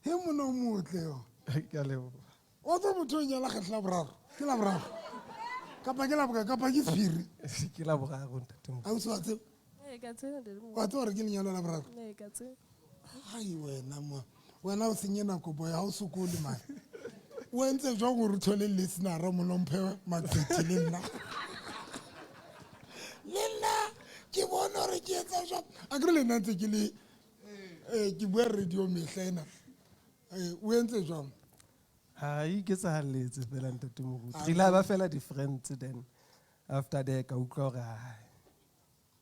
he mona o motle yo Ke a leboha. o tlo motho o nyala kgetla boraro ke la boraro kapa ke la boka kapa ke sephiri Ke la boraro ntatemoholo. a o se wa tseba Ka tseba ntatemoholo. wa tseba gore ke lenyalo la boraro Ka tseba. hai wena o senye nako boy ha o sokole mane o entse jwang gore o thole listenera monomphe matsete le nna ke bona gore ke etsa jwang a kere le nna ntse ke le ke bua radio metlha o entse jwang Hai ke tsahalletse fela ntatemoholo. Re ile ba fela di-friends then after that ka utlwa hore hai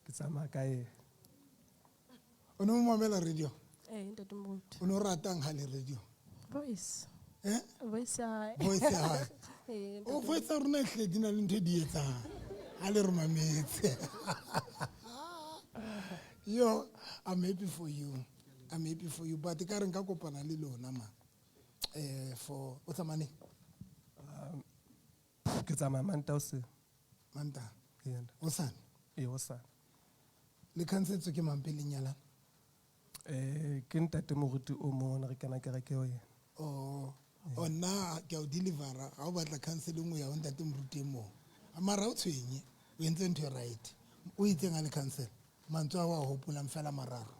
ke tsamaya ka ena. o ne mo mamela radio Ntatemoholo. o ne o ratang ha le radio Voice. eh Voice ya. voice ya hae o voice ya rona ehlile di na le ntho e di etsang ha le re mametse yo I'm happy for you but ka re nka kopana le lona ma for o tsamane Ke tsamaya Mantaha hoseng. manta Ee, o sane ee, hosane. le khansetse ke mampe le nyalana Ke ntatemoruti o mong re kena kereke ho yena. o nna ke a o delivera ga o batla counseling o ya o ntate moruti e mong mara o tshwenye o entse ntho e right o itseng a le counsel mantswe a wa hopolang fela mararo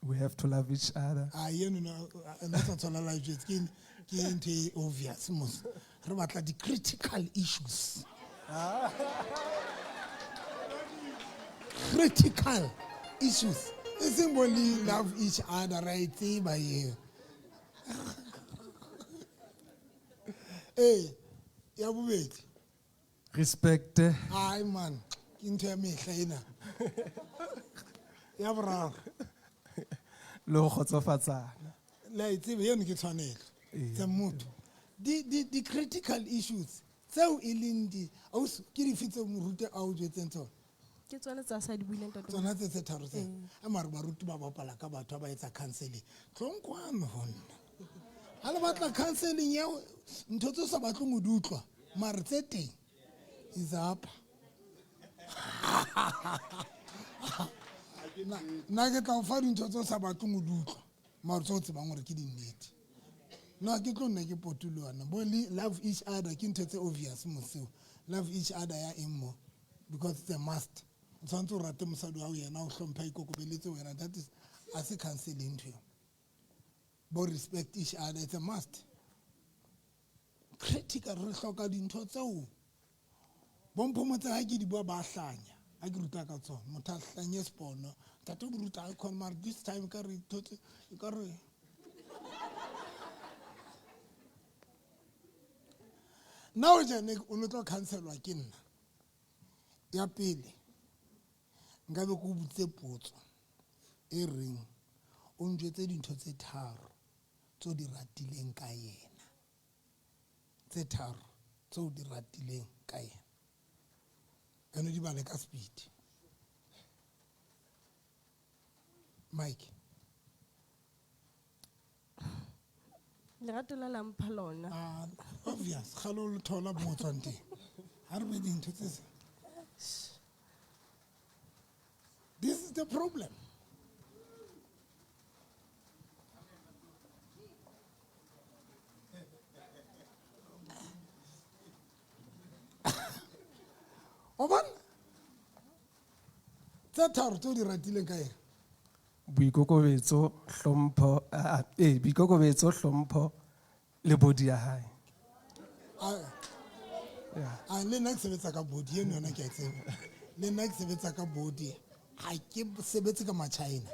We have to love each other. eno no sa tshwanela jwetse ke ntho e obvious mos re batla di-critical issues critical issues e seng bole love each other ra e tseba eo ya bobedi Respect. ai man ke ntho ya mehla ena ya boraro Le ho kgotsofatsana. la e tsebe yeno ke tshwanelo tsa motho di-critical issues tseo e leng ke dife tseo moruti a o jetseng tsona Ke tsone tsa sa di buileng ntatemoholo. tsona tse tharo tse a mare baruti ba bapala ka batho ba etsa counseling tlonkwane ho nna ha le batla counseling ya ntho tse o sa batleng o di utlwa mare tse teng izapa nna ke tla o fa dintho tse o sa batleng o di utlwa mare tse o tsebang gore ke dinnete no ke tlo nna ke potulwana bo love each other ke ntho tse obvious moseo love each other ya eng mo because it's a must o tshwanetse o rate mosadi wa o yena o hlompha ikokobeletse wena that is a se counseling ntho bo respect each other it's a must critical re hloka dintho tseo bompomotse ha ke di bua ba hlanya ha ke ruta ka tsona motho a hlanye sepono tate o ruta icon mare this time ka re thotse ka re now jane o no tlo cancelwa ke nna ya pele nka be go butse potso e reng o njwetse dintho tse tharo tse di ratileng ka yena tse tharo tse di ratileng ka yena eno di bale ka speed Mike Lerato la la mpha lona. obvious ga lo thola mo tswang teng ha re be dintho tse this is the problem o bona tse tharo tse o di ratileng ka ena Boikokobetso, hlompho, boikokobetso, hlompho le body ya hae. le nna ke sebetsa ka body eno yona ke a tseba le nna ke sebetsa ka body ha ke sebetse ka ma-China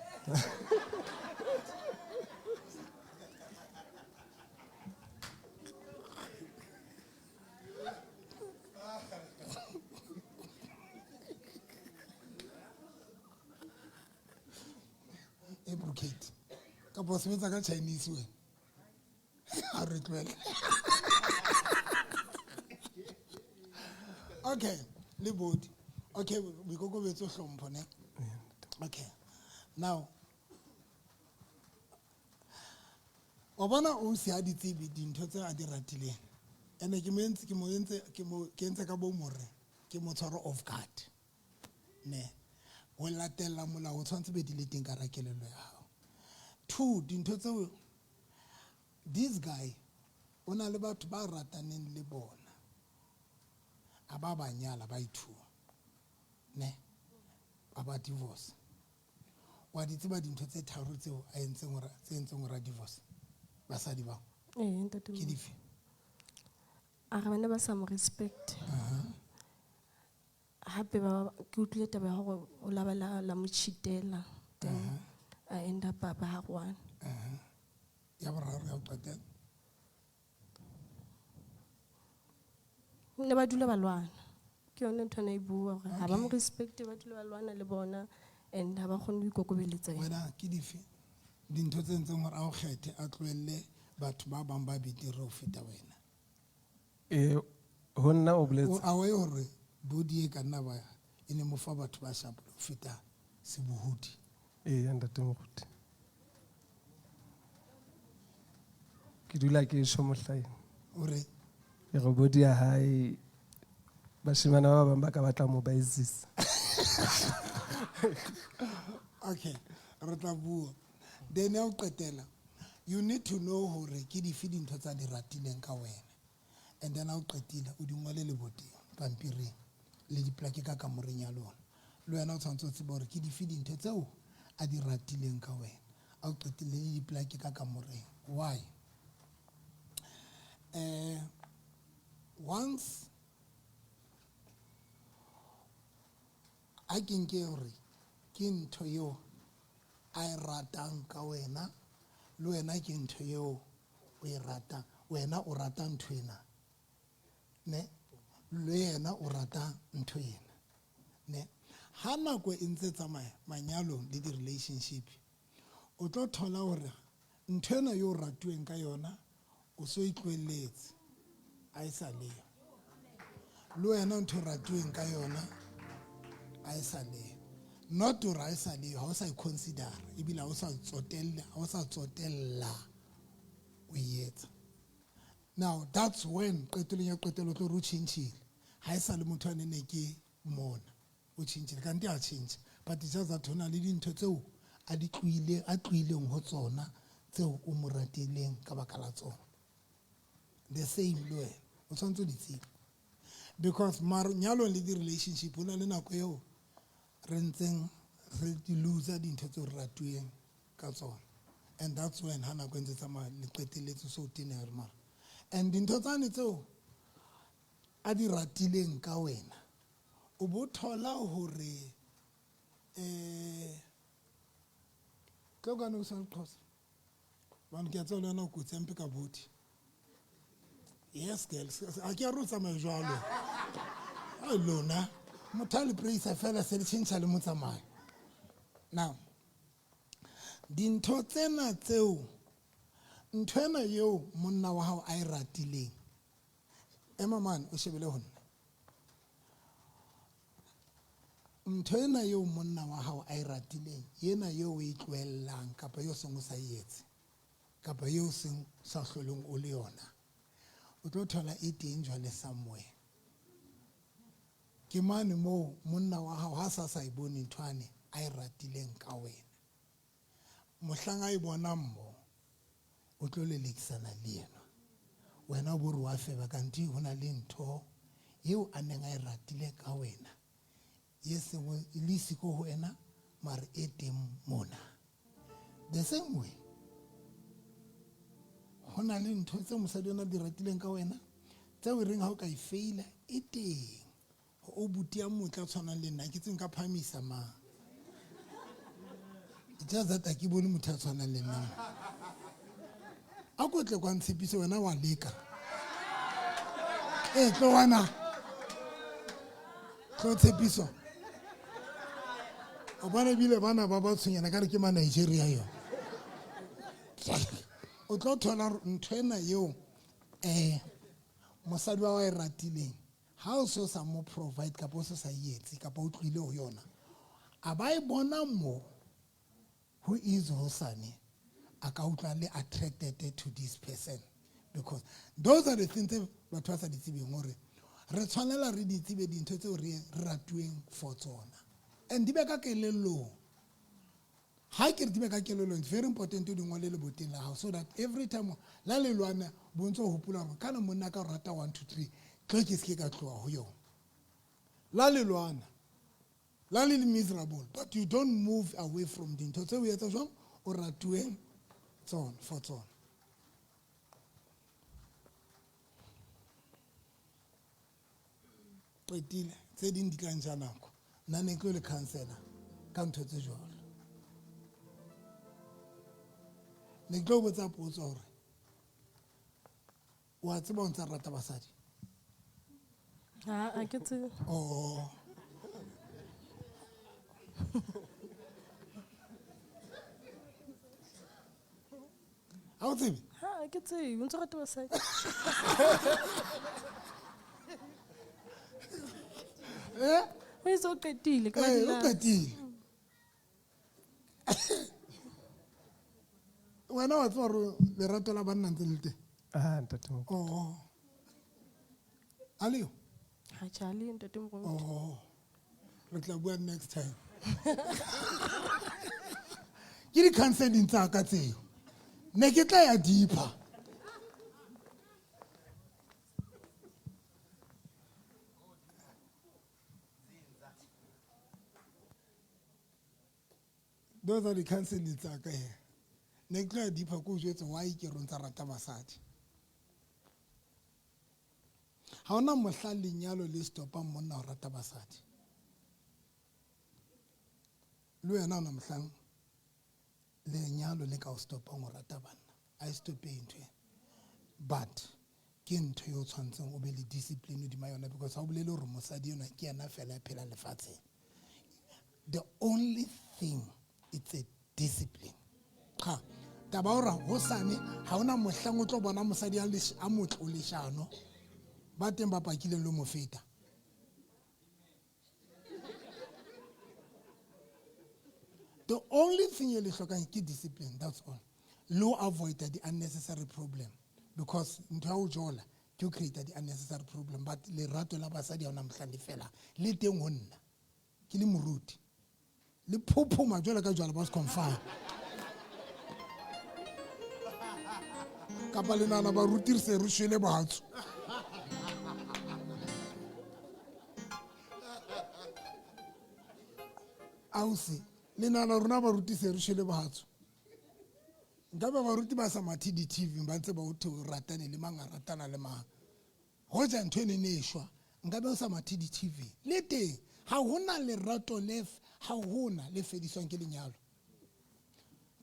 Kate ka bo sebetsa ka Chinese wena a re tlwele okay le body okay boikokobetso hlompho ne okay now o bona o se a ditsebi dintho tse a di ratileng ene ke entse ka bo morre ke motshwaro of guard ne o latella molao o tshwanetse be di le teng ka rakelelo ya hao 2 dintho tseo this guy o na le batho ba rataneng le bona a ba banyala ba ithuwa ne ba divorce wa di tseba dintho tse tharo tseo a entseng hore divorce basadi ba ntate ke dife a re bana ba sa mo respect hape ke utlwile taba ya gore o la mo cheatela then a end up ba ha rwana ya boraro ya ho qetela ne ba dula ba lwana ke yone ntho na e bua gore ha ba mo respect ba dula ba lwana le bona and ha ba kgone ho ikokobeletsa yena wena ke dife dintho tse ntseng hore a o kgethe a tlohelle batho ba bang ba betere ho feta wena ho nna o boletse a we hore body e ka nna ba e ne mo fa batho ba sharp ho feta sebohodi ntate moruti ke dula ke esho mohlaeng ore e re body ya hae bashimana ba bang ba ka batla mo baizisa okay re tla bua then ya o qetela you need to know hore ke dife dintho tsa di ratileng ka wena and then a o qetile o di ngwale le boteng pampiring le diplake ka kamoreng ya lona le wena o tshwanetse o tseba hore ke dife dintho tseo a di ratileng ka wena a o qetile le diplake ka kamoreng why once a ke nke hore ke ntho eo a e ratang ka wena le wena ke ntho eo o e ratang wena o rata ntho ena ne le yena o rata ntho ena ne ha nako e ntse tsamaya manyalong le di-relationship o tlo thola hore ntho ena yo ratuweng ka yona o so itlweletse a e sa leyo le wena ntho ratuweng ka yona a e sa leyo not hore a e sa leyo ha o sa e-considera ebile ha o sa tsotella o etsa now that's when qetolong ya qetelo tlo re o tjhentjhile ha e sa le motho a nene ke mona o tjhentjhile kanti a tjhentjha but it's just that hona le dintho tseo a tlileng ho tsona tseo o mo ratileng ka baka la tsona the same le wena o tshwanetse o di tsebe because nyalong le di-relationship ho na le nako eo re ntseng re di loser dintho tseo re ratuweng ka tsona and that's when ha nako e ntse tsamaya le qeteletse so tena re mara and dintho tsane tseo a di ratileng ka wena o bo thola hore tlo ka no sa Xhosa bana ke tsela na go tsempe ka boti yes girls a ke ro tsamaya jwalo a lona motho le praise fela se le tshintsa le motsamaya now dintho tsena tseo ntho ena eo monna wa hao a e ratileng ema man o shebele honna ntho ena eo monna wa hao a e ratileng yena eo o e tloellang kapa eo seng o sa etse kapa eo seng sa hlolong o le yona o tlo thola e teng jwale somewhere ke mane mo monna wa hao ha sa e bone nthwane a e ratileng ka wena mohlang a e bona mmo o tlo lelekisana le yena wena o bore wa feba kanti hona le ntho eo a neng a e ratile ka wena yesengwe le siko ho wena mare e teng mona the same way hona le ntho tse mosadi ona di ratileng ka wena tseo reng ha o ka e faila e teng o butia motla tshwanang le nna ke tseng ka phamisa ma just that ke bone motho a tshwanang le nna a ko tle kwa ntshepiso wena wa leka tlo wana tlo tshepiso o bona bile bana ba ba tshwenyana ka re ke ma Nigeria yo o tlo thola ntho ena eo mosadi wa e ratileng ha o so sa mo provide kapa o so sa yetse kapa o tlile ho yona a ba e bona mo who is hosane a ka utlwa le attracted to this person because those are the things batho ba sa di tsebeng hore re tshwanela re di tsebe dintho tseo re ratuweng for tsona and di be ka kelellong ha ke re di be ka kelelong, it's very important to di ngole le boteng la hao, so that every time la le lwana bo ntse ho hopola hore kana monna ka rata 1 2 3 tlo ke se ka tloa ho yona. La le lwana, la le miserable, but you don't move away from dintho tse o etsa jwang o ratueng tsona for tsona. Qetile tse ding di tla ntsha nako, nna ne ke le counselor ka ntho tse jwalo. Ne ke tlo botsa potso hore wa tseba o ntse a rata basadi? Ha ke tsebe. Oh. Ha o tsebe? Ha ke tsebe, o ntse o rata basadi. O itse o qetile ka O dinao. qetile. Wena wa tseba hore lerato la banna ntse le teng? Ntate Mokoena. Oh. A le yo? Ha tjale ntate Mokoena. Oh. Re tla bua next time. Ke di counseling tsa ka tseo. Ne ke tla ya deeper. Those are the counseling tsa ka here. Ne ke tla ya deeper ko jwetsa why ke re ntse rata basadi. Ha ona mohla lenyalo le stopa monna o rata basadi. Le wena ona mohlang lenyalo le ka o stopa o rata banna. I stop into it. But ke ntho yo tshwantseng o be le discipline di mayona, because ha o bolele hore mosadi yona ke yana fela ya phela lefatsheng. The only thing it's a discipline. Ha taba ora hosane ha ona mohlang o tlo bona mosadi a motho o leshano ba teng ba pakileng lo mo feta. The only thing you hlokang ke discipline, that's all. Lo avoid the unnecessary problem, because ntho ya o jola ke create the unnecessary problem. But le rato la basadi ya ona mohlandi fela le teng ho nna ke le moruti le phophoma jola ka jwala ba se confirm kapa le nana ba ruti se re shwele bahatso. Ausi le nana rona ba ruti se re shwele bahatso. Nkabe baruti ba sa mathi di-TV ba ntse ba o the o ratane le mang a ratana le mang. Hoja ntho ene ne shwa nkabe o sa mathi di-TV le teng ha hona lerato ha hona le fediswang ke lenyalo.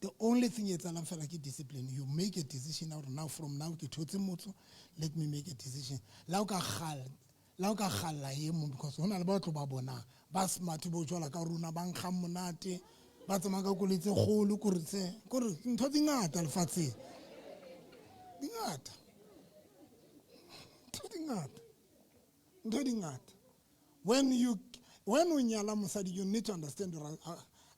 The only thing you tell fela ke discipline. You make a decision now from now ke thotse motho, let me make a decision. La o ka khalla ye mo, because hona le ba tlo ba bona ba smart bo jwala ka runa ba nkga monate ba tsama ka koletse kgolo kore ntho di ngata lefatsheng di ngata ntho di ngata. When o nyala mosadi, you need to understand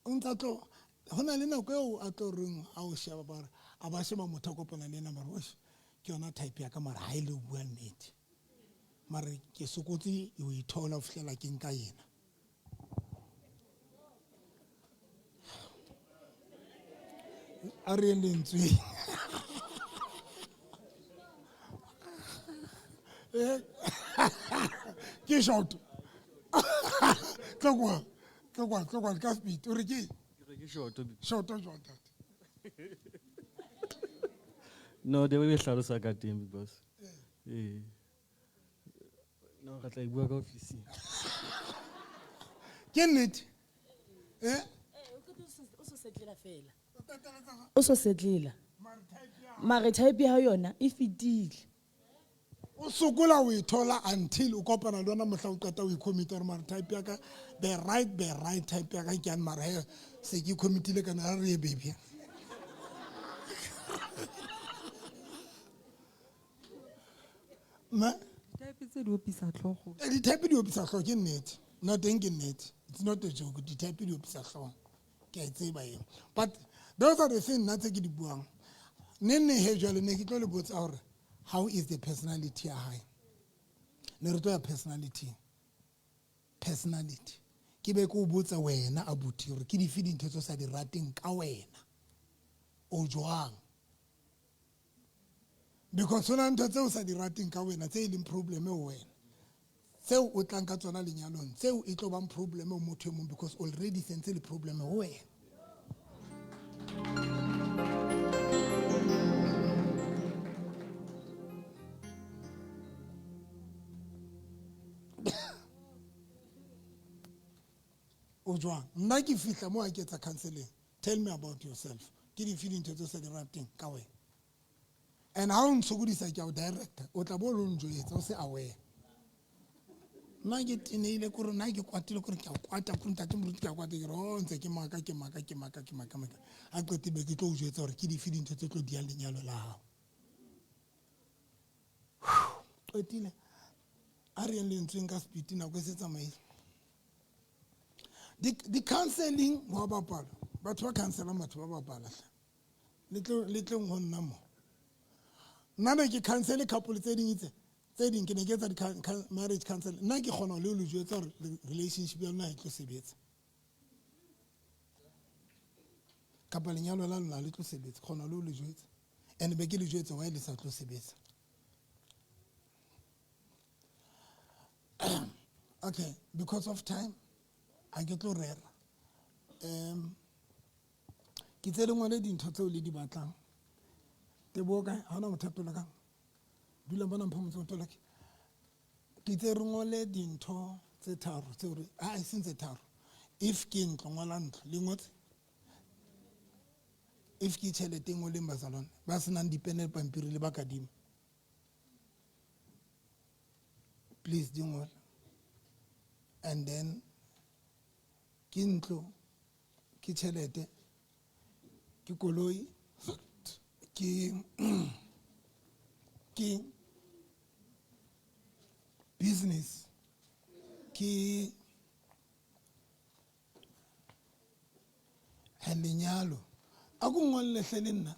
ntsa tlo hona le nako eo a tlo reng a o sheba ba a ba sheba motho a kopana le ena mara ke yona type ya ka mara ha ile bua nnete mara ke sokotse o ithola o fihlela ke nka yena. A re lentswe ke short tlokwa ka speed o re ke short that. No, the way we hlalosa ka teng because no ga tla bua ka office Ke nnete o so setlela mare type ya yona e fitile o sokola o ithola until o kopana le wena mohla o qeta o icommit mara type ya ka the right type ya ka ke an mara se ke committile kana re baby ma type tse di opisa tlhogo di type di opisa tlhogo ke nnete not teng ke nnete, it's not a joke. Di type di opisa tlhogo ke a tseba eo, but those are the things nna tse ke di buang. Nenne he jwale ne ke tlo le botsa hore how is the personality ya hae. Ne re tlo ya personality ke be ko botsa wena abuti gore ke di fe dintho tse sa di rateng ka wena o jwang because sona ntho tse o sa di rateng ka wena tse e leng problem o wena tseo o tlang ka tsona lenyalong tseo e tlo bang problem o motho e mong because already sentse le problem o wena o jwang nna ke fihla mo a ke etsa counseling tell me about yourself ke di feeling tse sa di rateng ka wena and ha o ntshokodisa ke a o director o tla bo lo njwetsa o se aware nna ke tineile kore nna ke kwatile kore ke a kwata kore ntate moruti ke a kwata ke re o ntse ke maka a qete be ke tlo o jwetsa gore ke di feeling tse tlo dia lenyalo la hao qetile a re lentsweng ka speed nako e se tsamaile di counseling wa bapala batho ba counselang batho ba bapala le tlo go nna mo nna ne ke counsel couple tse ding ke ne ke etsa marriage counseling nna ke kgona le o le jwetsa gore relationship ya lona e tlo sebetsa kapa lenyalo la lona le tlo sebetsa kgona le o le jwetsa and be ke le jwetsa why le sa tlo sebetsa okay because of time a ke tlo rera ke tse dingwe le dintho tseo le di batlang tebo kae ha ona motho tola kang dula bona mpho motho tola ke tse re ngole dintho tse tharo tse re a sentse tharo if ke ntlo ngola ntlo le ngotse if ke tšhelete ngo le bazalwane ba senang dipenel pampiri le bakadimo please di ngole and then ke ntlo ke tšhelete ke koloi ke business ke lenyalo a go ngolle hle nna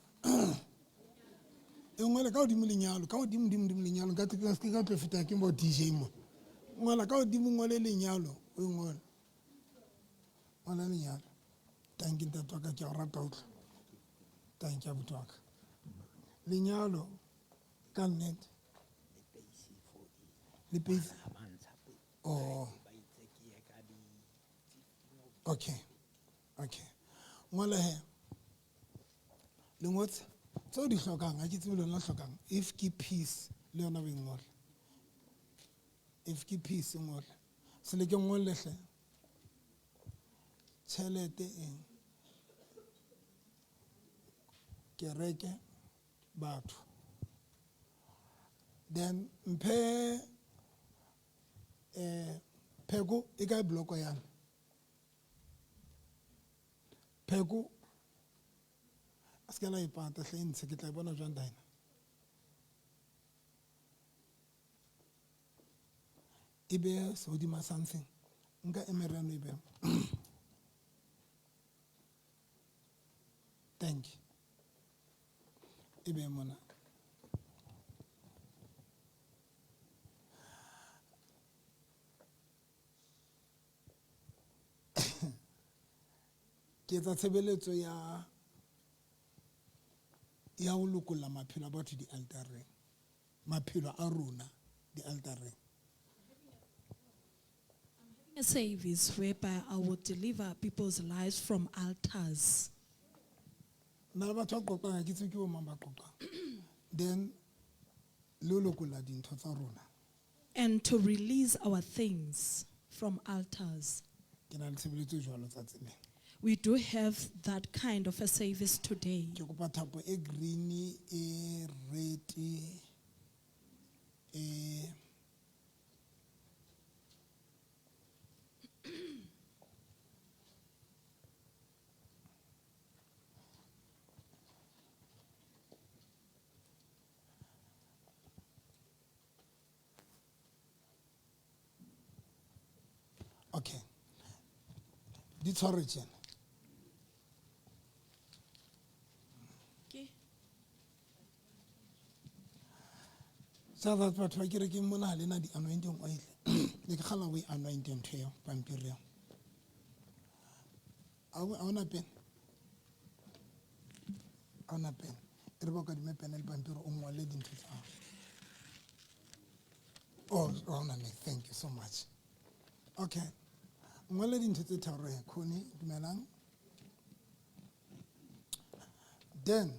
e ngole ka godimo lenyalo ka godimo lenyalo ka tlo feta ke mo DJ mo ngola ka godimo ngole lenyalo o ngole wala lenyalo tanki ntatwa ka ke a rata utla tanki abuti wa ka lenyalo ka nnete le peisi oh okay ngola he le ngotse tseo di hlokang a ke tsebe lona hlokang if ke peace le yona be ngola if ke peace ngola se le ke ngolle hle tšhelete eng kereke batho then mphe pheko e ka bloko yana pheko a se ka la ipata hle ntshe ke tla bona jwang daina e be se hodima something nka emerano e be thank you e be mona ke etsa tshebeletso ya ho lokolla maphelo a batho di-altareng maphelo a rona di-altareng A service whereby I would deliver people's lives from altars. na le batho ba qoqang ke tswe ke bo mang ba qoqang then le ho lokolla dintho tsa rona And to release our things from altars. ke na le tshebeletso e jwalo tsa tseleng We do have that kind of a service today. ke kopa thapo e green e red e okay di tshware tjena sa batho ba ke re ke mona le na di anointing oil le ke kgala we anointing ntho eo pampiri eo a ona pen a ona pen e re ba ka di me pen le pampiro o ngwale dintho tsa hao. Oh, thank you so much. Okay. Ngwale dintho tse tharo he khoni dumelang. Then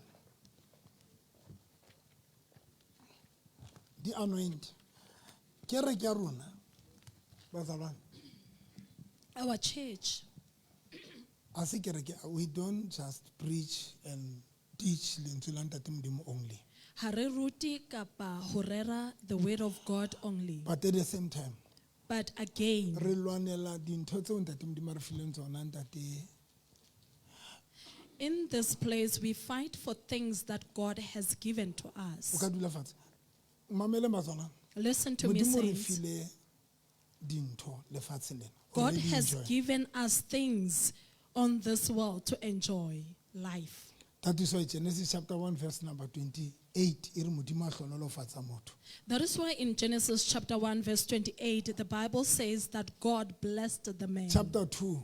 the anoint kereke ya rona bazalwane Our church, ase kereke we don't just preach and teach lentswe la ntate Modimo only, hare ruti kapa horera the word of God only. but at the same time But again, re lwanela dintho tseo ntate Modimo a re fileng tsona ntate. in this place, we fight for things that God has given to O us. ka dula fatshe mamele mazwana Listen to me, Modimo re saints. file dintho lefatshe lena God Already has enjoy. given us things on this world to enjoy life. That is why Genesis chapter 1 verse number 28 e re Modimo a hlonolofatsa motho. That is why in Genesis chapter 1, verse 28, the Bible says that God blessed the man. Chapter 2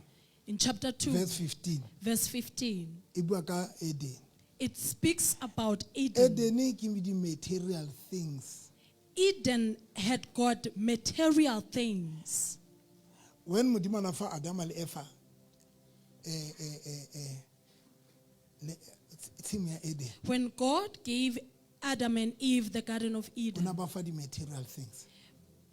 In chapter 2, verse 15 verse 15, e bua ka Eden. it speaks about Eden. Eden ke the material things. Eden had got material things. When Modimo na fa Adam le Eva tshimo ya Eden, When God gave Adam and Eve the Garden of o Eden, na ba fa the material things.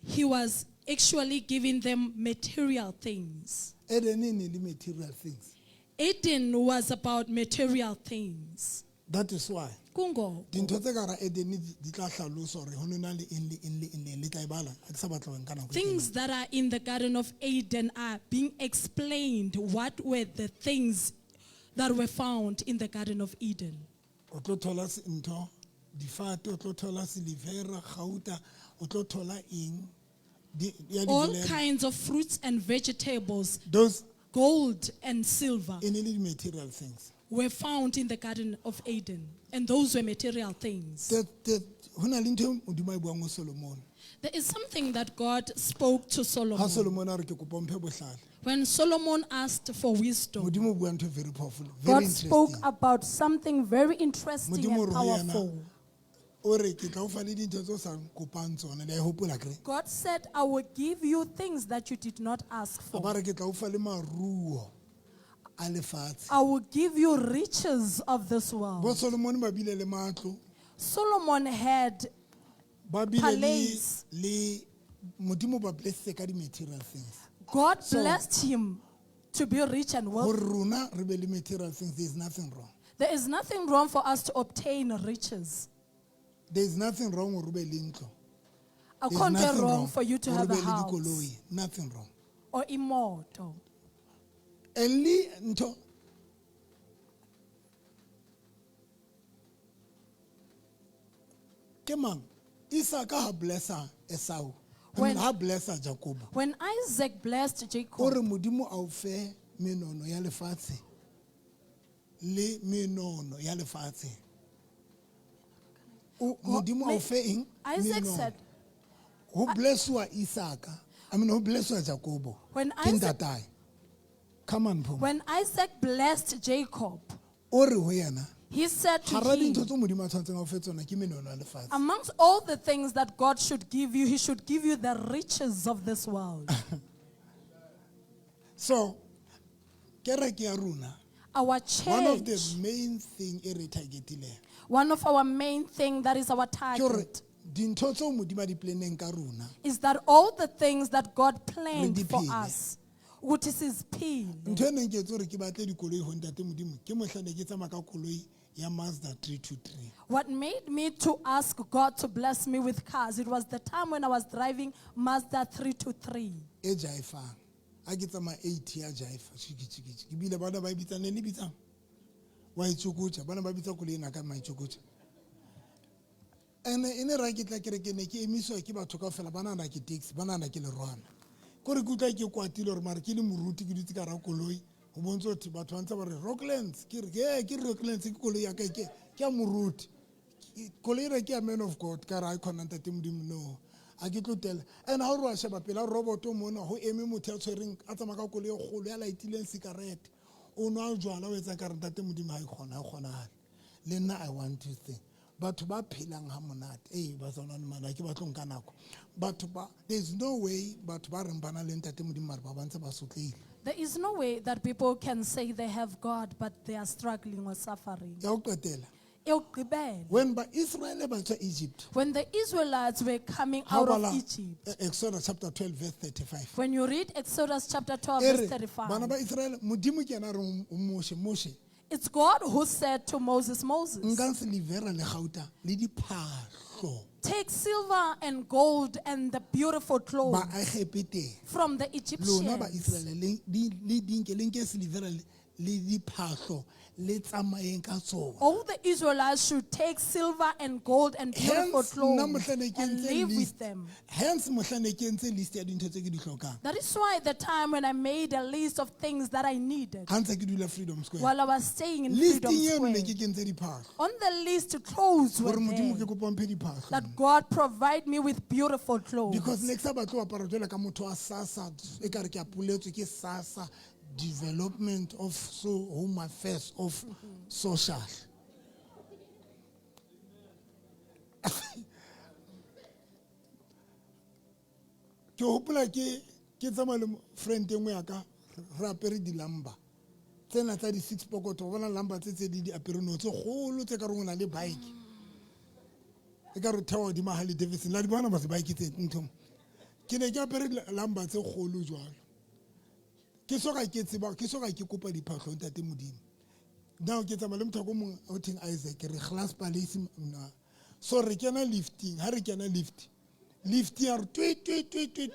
he was actually giving them material things. Eden e ne le material things. Eden was about material things. That is why Kungo. dintho tse ka ra Eden di tla hlalosa hore ho nona le in le tla ibala ha ke sa batla ho nka nako e Things that are in the Garden of Eden are being explained. What were the things that were found in the Garden of Eden? o tlo thola ntho difate o tlo thola silivera gauta o tlo thola eng ya di All bolelo. kinds of fruits and vegetables, Those gold and silver, e ne le material things. were found in the Garden of Eden. And those were material things. Ho na le ntho e Modimo a e buang ho Solomon. There is something that God spoke to Ha Solomon. Solomon a re ke kopa o mphe bohlale. When Solomon asked for wisdom, Modimo o bua ntho e very powerful, very God spoke interesting. about something very interesting Modimo and re ho yena, powerful. o re ke tla o fa le dintho tse o sa kopang tsona le a e hopola kre. God said, I will give you things that you did not ask A for. ba re ke tla o fa le maruo a lefatshe. I will give you riches of this Bo world. Solomon ba bile le matlo, Solomon had ba bile Palace. le Modimo ba blessed ka di material things. God So- blessed him to be rich and Hore wealthy. rona re be le material things, there is nothing wrong. There is nothing wrong for us to obtain riches. There is nothing wrong hore o be le ntlo. I There's can't be nothing wrong for you to hore have o a be le house dikoloi, nothing wrong. or immortal. Eli ntho ke mang Isaac ha blessa Esau, I mean When- ha blessa Jacob, When Isaac blessed o Jacob, re Modimo a o fe menono ya lefatshe le menono ya lefatshe. Modimo a o fe eng? Isaac Menono. said, Ho blesswa Isaac, I mean ho blesswa Jacob. When Ke Isaac- ntatai. Come on, Pho. when Isaac blessed Jacob, O re ho yena, he said to hara dintho him, tse Modimo a tshwantseng a o fe tsona ke menono ya lefatshe. amongst all the things that God should give you, he should give you the riches of this world. So, kereke ya rona, Our one of the church, main thing e re targetileng one of our main thing that is our ke hore target dintho tseo Modimo a di planeng ka rona is that all the things that God planned Re di for phele. us, which is his peel. ntho e neng ke etse hore ke batle dikoloi ho ntate Modimo ke mohla ne ke tsamaya ka koloi ya Mazda 323. What made me to ask God to bless me with cars, it was the time when I was driving Mazda 323. E jaifang a ke tsamaya 80 ya jaifa tshiki ke bile bana ba e bitsang le bitsang wa itshukutsa bana ba bitsa koloi ena ka maitshukutsa ene e ne ra ke tla kereke ne ke emiswa ke batho kaofela bana na ke taxi bana na ke lerwana kore ke utlwa ke kwatile hore mare ke le moruti ke dutse ka ra koloi ho bontsha hore batho ba ntse ba re Rocklands ke re ke Rocklands ke koloi ya ka ke ya moruti koloi re ke ya man of God ka ra ikhona ntate Modimo no a ke tlotela ene ha o re wa sheba pela robot o mona ho eme motho ya tshwereng a tsamaya ka koloi e kgolo ya lightileng cigarette o nwa jwala o etsa ka re ntate modimo ha e kgonahale le nna I want to think batho ba phelang ha monate ba tsona le mala ke batlo nka nako batho ba there's no way batho ba reng bana le ntate modimo mara ba bantse ba sotleile. There is no way that people can say they have God, but they are struggling or suffering. Ya o qetela Eyokugqibela, when ba Israel ba tswa Egypt when the Israelites were coming ha out bala of Egypt, Exodus chapter 12 verse 35 when you read Exodus chapter 12, ere verse bana 35, ba Israel modimo ke ena re o Moshe it's God who said to Moses, nka se livera le gauta le diphahlo take silver and gold and the beautiful ba clothes agepete from the lona ba Egyptians. Israel le dinke le nke se livera le diphahlo le tsamayeng ka tsona. All the Israelites should take silver and gold and beautiful Hence nna clothes mohla ne ke and entse live with list them. hence mohla ne ke entse list ya dintho tse ke di hlokang That is why the time when I made a list of things that I needed ha ntse ke dula Freedom Square while I was staying in Freedom listing eno ne Square, ke kentse diphahlo on the list clothes were gore modimo ke there, kopa mphe diphahlo that God provide me with beautiful clothes. because next time batlo apara jwela ka motho wa SASSA e ka re ke apoletswe ke SASSA development of so home affairs of social ke hopola ke tsamaya le friend engwe ya ka re apere dilamba tsena tsa di-six pocket o bona lamba tse di apere no tse kgolo tse ka re o na le bike e ka re thewa di mahali Davidson la di bona ba se bike tse ntho ke ne ke apere lamba tse kgolo jwalo ke soka ke tseba ke soka ke kopa diphahlo ntate modimo now ke tsamaya le motho ko mong o theng Isaac re glass palace na so re kena lifting ha re kena lift ya re tweet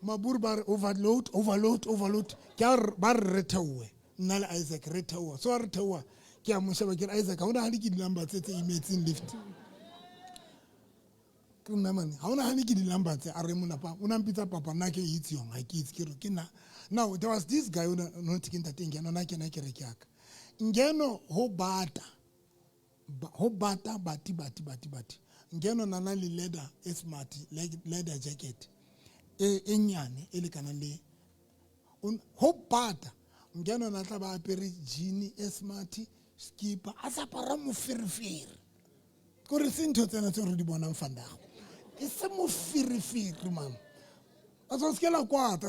maburu ba re overload ke ba re theowe nna le Isaac re theowa so re theowa ke a mo sheba ke re Isaac ha ona ha ke dilamba tse imetseng lift ke nna mane ha ona ha ke dilamba tse a re mona pa o nampitsa papa nna ke itse yong ha ke itse ke re ke na now there was this guy ona no tiking that ngeno na kena ke re ke aka ngeno ho bata bati ngeno nana le leather smart leather jacket e nyane e le kana le ho bata ngeno na tla ba apere jean smart skipper a sa para mo feriferi go re sintho tsena tse re di bonang fandago e se mo feriferi mama a so skela kwata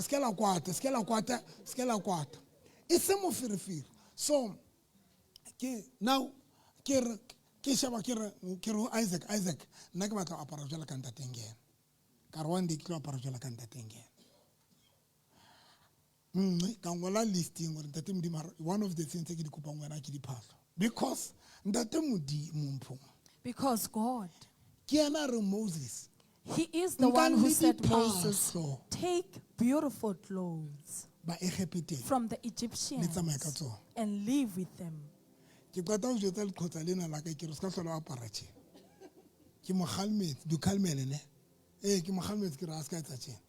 e se mo feriferi so ke now ke shaba ke re Isaac nna ke batla apara jwala ka ntate ngena ka re one day ke tlo apara jwala ka ntate ngena ka ngola listing gore ntate modimo one of the things ke di kopang wena ke diphahlo because ntate modimo mpho Because God, ke ena re Moses He is the one who Nkang le said Moses, diphahlo take beautiful clothes ba egepeteng from the le Egyptians tsamaya ka tsona and live with them. ke kwata go jwetsa leqhotsa lena la ka ke re se ka hlola o apara tjena ke mo khalmetse du khalmele ne ke mo khalmetse ke re a se ka etsa tjena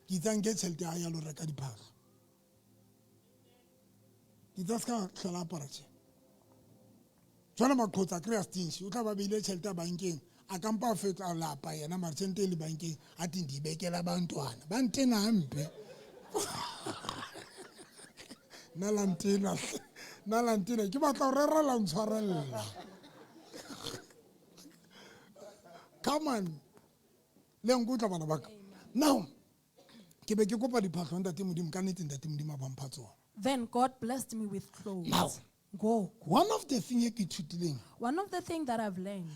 ke itsang ke tšhelete ya ya lo reka diphahlo ke tsa se ka hlola apara tjena jwale maqhotsa kry-a stinch o tla ba beile tšhelete ya bankeng a kampa o fetsa lapa yena mare tšhelete e le bankeng a teng di ibekela bantwana ba ntena hampe nna lantena ke batla go rera la ntshwarella come on le nkutla bana baka now ke be ke kopa diphahlo ntate modimo ka nnete ntate modimo a bampha tsona Then God blessed me with clothes. Now. Go. one of the thing e ke ithutileng One of the things that I've learned,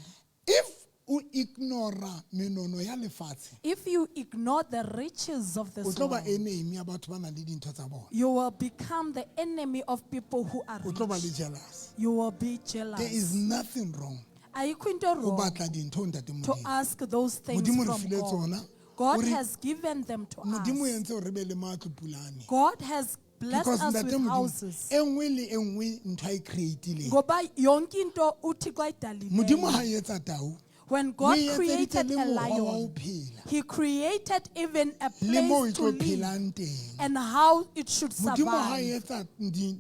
if o ignora menono ya lefatshe if you ignore the riches of o this tlo ba world, enemy ya batho ba nang le dintho tsa bona you will become the enemy of people who are o tlo ba le rich. jealous You will be there is jealous. nothing wrong Ayikho into o wrong batla dintho ntate to modimo ask those things Modimo re from file God. tsona. God Ore- has given them to modimo o us. entse gore re be le matlo pulane God has blessed because us ntate with modimo houses. e nngwe le e nngwe ntho a e creatileng Ngoba yonke into uThixo modimo ayidalileyo. ha e etsa tau When o God e etseditse created le a mokgwa wa ho lion, phela He created even a le mo e place to tlo live phelang teng and how it should modimo ha e survive. etsa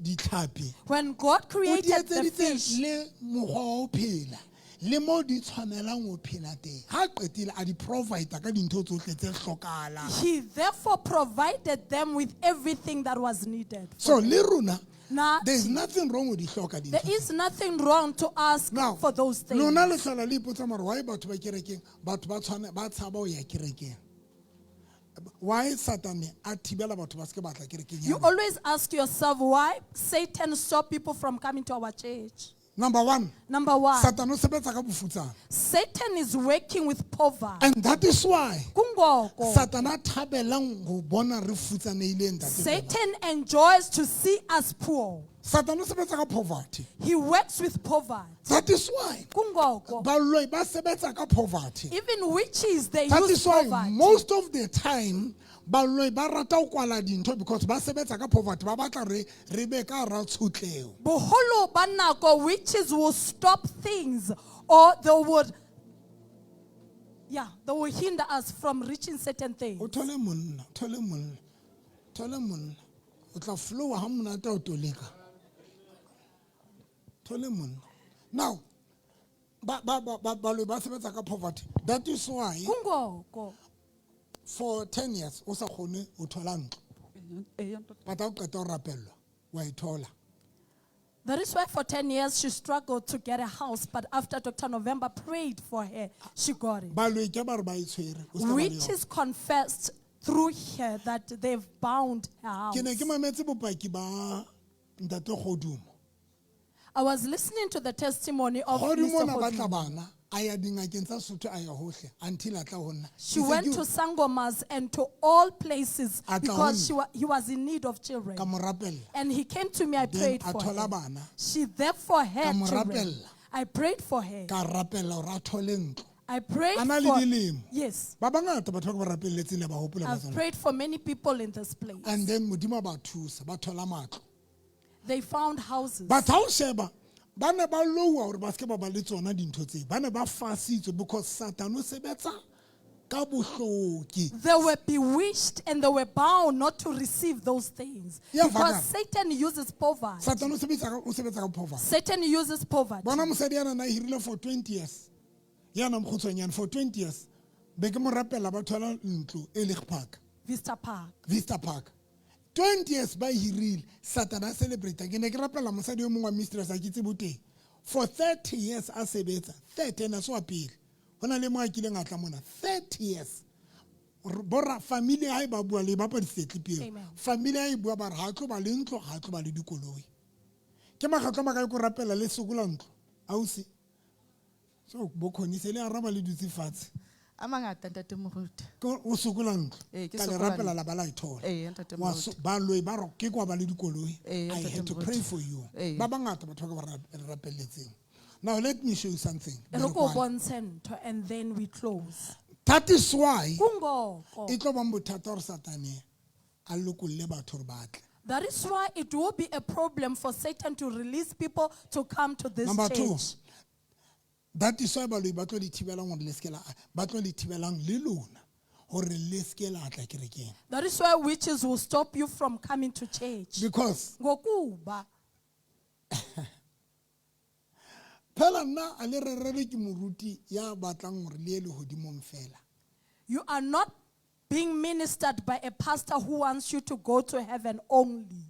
ditlhapi When God o di created the etseditse fish, le mokgwa wa ho phela le mo di tshwanelang ho phela teng ha qetile a di provide ka dintho tsohle tse hlokahalang He therefore provided them with everything that was needed. so le rona There's Nothing. nothing wrong with dihloka There dintho. is nothing wrong to ask Now, for those things. lona le hlola le ipotsa mara why batho ba kerekeng batho ba tshaba ho ya kerekeng. Why Satan a thibela batho ba se ke batla kerekeng ya You bona? always ask yourself why Satan stop people from coming to our church. Number one, Number one, Satan o sebetsa ka bofutsana. Satan is working with poverty. And that is why Kungoko. Satan a thabelang ho bona re futsanehile ntate. Satan enjoys to see us poor. Satan o sebetsa ka poverty. He works with poverty. That is why Kungoko. baloi ba sebetsa ka poverty. Even witches, they That use is why poverty. most of the time baloi ba rata ho kwala dintho because ba sebetsa ka poverty ba batla re be ka hara tshutleo. Boholo ba nako, witches will stop things or they will hinder us from reaching certain things. O thole monna, o tla flowa ha monate o toleka. Thole monna. Now, baloi ba sebetsa ka poverty. That is why Kungoko. for 10 years o sa kgone o thola ntlo. But ha o qeta ho rapellwa wa e thola. That is why for 10 years she struggled to get a house, but after Dr. November prayed for her, she got it. Baloi ke ba re ba e tshwere. O ska ba le yona. Witches confessed through her that they've bound her house. Ke ne ke mametse bopaki ba ntate Kgodumo. I was listening to the testimony of Kgodumo Mr. na batla Kgodumo. bana a ya dingakeng tsa Sotho a ya hohle until a tla ho nna. She went to Sangomas and to all places A tla because ho he was in need of children. ka mo rapella. And he came to me, I Then prayed a for thola her. bana. She therefore had mo children. rapella. I prayed for her. Ka rapella hore a thole ntlo. I prayed A na le for dilemo. yes. Ba bangata batho ba ba rapelletseng le ba hopola ba I've tsona. prayed for many people in this place. And then modimo ba thusa ba thola matlo. They found houses. But ha o sheba ba ne ba lowa hore ba se ke ba ba le tsona dintho tse. Ba ne ba fasitswe because Satan o sebetsa ka bohloki. They were bewitched and they were bound not to receive those things. Yeah, Because Father. Satan uses poverty. Satan o sebetsa ka poverty. Satan uses poverty. Bona mosadi yana na hirile for 20 years. Yana mkhutshwanyana for 20 years. Be ke mo rapela ba thola ntlo Ellis Park, Vista Park. Vista Park. 20 years ba hirile. Satan a celebrate. Ke ne ke rapela mosadi o mongwe wa mistress a ke tsebo teng. For 30 years a sebetsa. 30 na so apile. Hona le mo a kileng a tla mona 30 years. Bora family ha e ba bua le ba pa disetlipio. Amen. Family ha e bua ba re ha tlo ba le ntlo, ha tlo ba le dikoloi. Ke magatlo maka go rapela le sokola ntlo. Ausi. So bokgoni se le araba le dutse fatshe. a mangata ntate moruti Ko o sokola ntlo. Ke Ka le sokola rapela ntlo. la bala ithola. ntate Wa moruti ba loi ba ro ke kwa ba le dikoloi. I ntate had to moruti. pray for you. Ba bangata batho ba ka ba rapelletseng. Now let me show you something. And then we close. That is why Kungoko. e tlo ba bothata hore Satane a lokolle batho hore ba tle. That is why it will be a problem for Satan to release people to come to this Number two, church. that is why baloi ba tlo di thibelang hore le ske la ba tlo di thibelang le lona hore le ske la tla kerekeng. That is why witches will stop you from coming to church. Because Ngokuba. phela nna a le rerele ke moruti ya batlang hore le ele hodimong fela. You are not being ministered by a pastor who wants you to go to heaven only.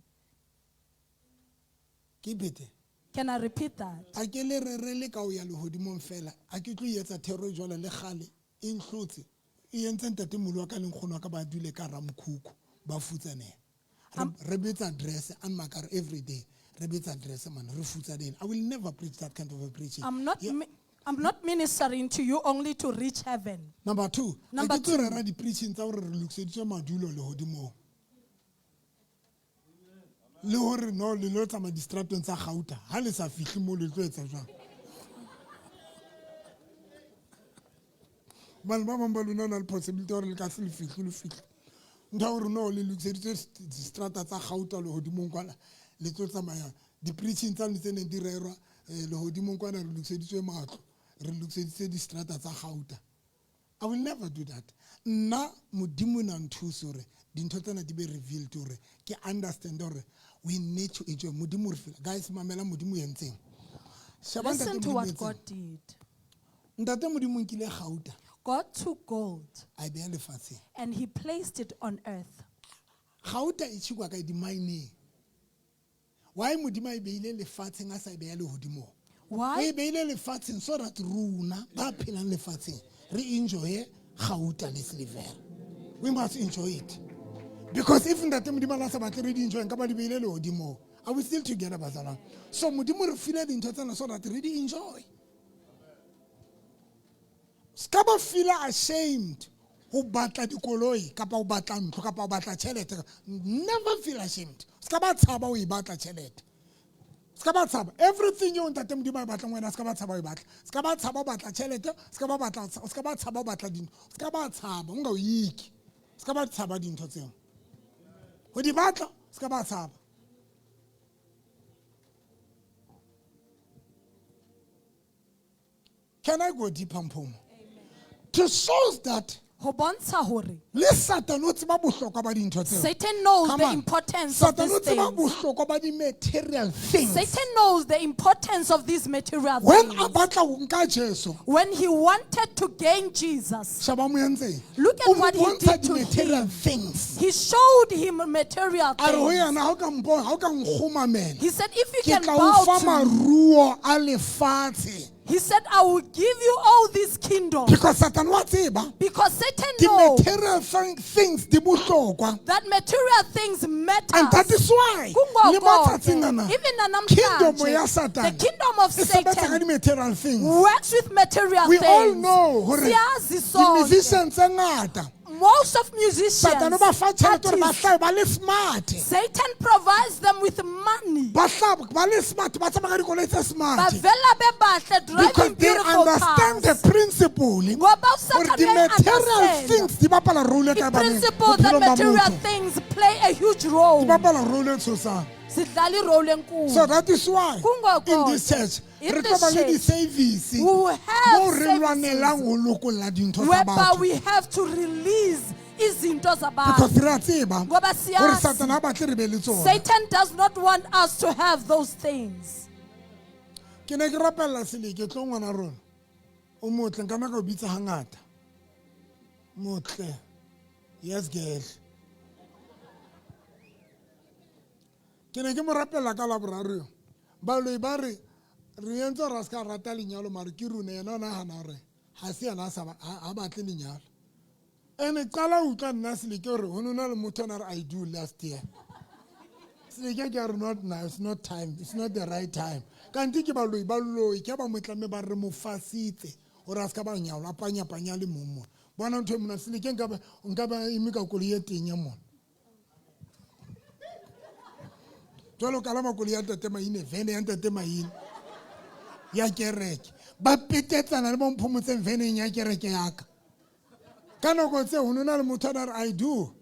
Ke bete. Can I repeat that? A ke le rerele ka o ya le hodimong fela. A ke tlo etsa thero jwale le gale e nhlotse. E entse ntate molo wa ka le nkgono wa ka ba dule ka ramkhukhu ba futsanela. Re betsa address an makar every day. Re betsa address man re futsanela. I will never preach that kind of a preaching. I'm not Yeah. I'm not ministering to you only to reach heaven. Number two, Number ke tlo rera di preaching tsa hore re lokiseditswe madulo le hodimong. Le hore no le lo tsama distratong tsa Gauta ha le sa fihle mo le tlo etsa jwang. Bana ba bang ba lona na le possibility hore le ka se le fihle. Nda hore no le lokiseditswe distrata tsa Gauta le hodimong kwana le tlo tsamaya di preaching tsa le tsene di rerwa le hodimong kwana re lokiseditswe matlo. Re lokiseditse distrata tsa Gauta. I will never do that. Nna modimo na nthusa hore dintho tsena di be revealed hore ke understand hore we need to enjoy modimo re fela. Guys mamela modimo yentseng. Sheba ntate Listen to Modimo what yentseng. God did. Ntate modimo nkile Gauta God took gold a beya lefatsheng. and he placed it on earth. Gauta e tshikwa ka di mining. why modimo a e beile lefatsheng a sa e beya lehodimo? O Why? e beile lefatsheng so that rona ba phelang lefatsheng re enjoye gauta le silivera. We must enjoy it. Because if ntate modimo la sa batle re di enjoy nka ba di beile lehodimo. Are we still together, bazalwane? So modimo re file dintho tsena so that re di enjoy. Ska ba feel ashamed ho batla dikoloi kapa ho batla ntlo kapa ho batla tjhelete. Never feel ashamed. Ska ba tshaba ho batla tjhelete. Ska ba tshaba everything you ntate modimo a batlang wena ska ba tshaba ho batla. Ska ba tshaba ho batla tjhelete, ska ba tshaba ho batla dintho. Ska ba tshaba unga o yiki. Ska ba tshaba dintho tseo. Ho di batla ska ba tshaba. Can I go deeper, Mpomo? To show that Ho bontsha hore le Satan o tseba bohlokwa ba dintho tseo. Satan knows Come the on. importance of Satan o these tseba things. bohlokwa ba di material things. Satan knows the importance of these material When things. a batla ho nka Jesu, When he wanted to gain Jesus, shaba mo entse. Look at O mo what he bontsha did to di material him. things. he showed him material A re ho things. yena ha o ka mpo ha o ka nkgomamela. He said, if you Ke can tla o bow fa to me, maruo a lefatshe. he said, I will give you all these kingdoms. Because Satan wa tseba Because Satan di knows material things di bohlokwa. that material things matter. And that is why le matsatsing ana Even kingdom ya the Satan kingdom of e sebetsa ka Satan di material things. works with material We things. all know hore Siyazi di sonke. musicians tse ngata Most of musicians, Satan o ba fa tjhelete hore ba artists, hlabe ba le smart. Satan provides them with money. Ba hlabe ba le smart ba tsamaya ka dikoloi tse smart. Bavela bebahle, Because driving they beautiful understand the cars. principle Ngoba hore uSathane di material understand things di bapala role e the ka baneng principle that bophelong ba material motho. things play a huge role. Di bapala role e tshosang. Sidlala irole enkulu. So that is why Kungoko, in this church in re this tlo ba le church, di-service we will mo have re services lwanelang ho lokolla dintho tsa whereby batho. we have to release izinto Because zabantu. re a tseba Ngoba hore siyazi, Satan ha batle re be le tsona. Satan does not want us to have those things. Ke ne ke rapella seleke tlo ngwana rona o motle nka naka o bitsa hangata motle yes girl ke ne ke mo rapella ka laboraro baloi ba re entse ra ska rata lenyalo mare ke rune yena o nagana gore ga se yena a batle lenyalo ene qala utlwa nna seleke gore ho nona le motho ona re I do last year seleke ke re not now, it's not time, it's not the right time. Kanti ke baloi ke ba motlame ba re mo fasitse ora ska ba nyalo a panya le momo bona ntho mona seleke nka ba imi ka koloi e teng ya mona jalo kala makoli ya tate maine vene ya tate maine ya kereke ba petetsana le bo mphomotseng veneng ya kereke yaka ka nako tse ho nona le motho a re I do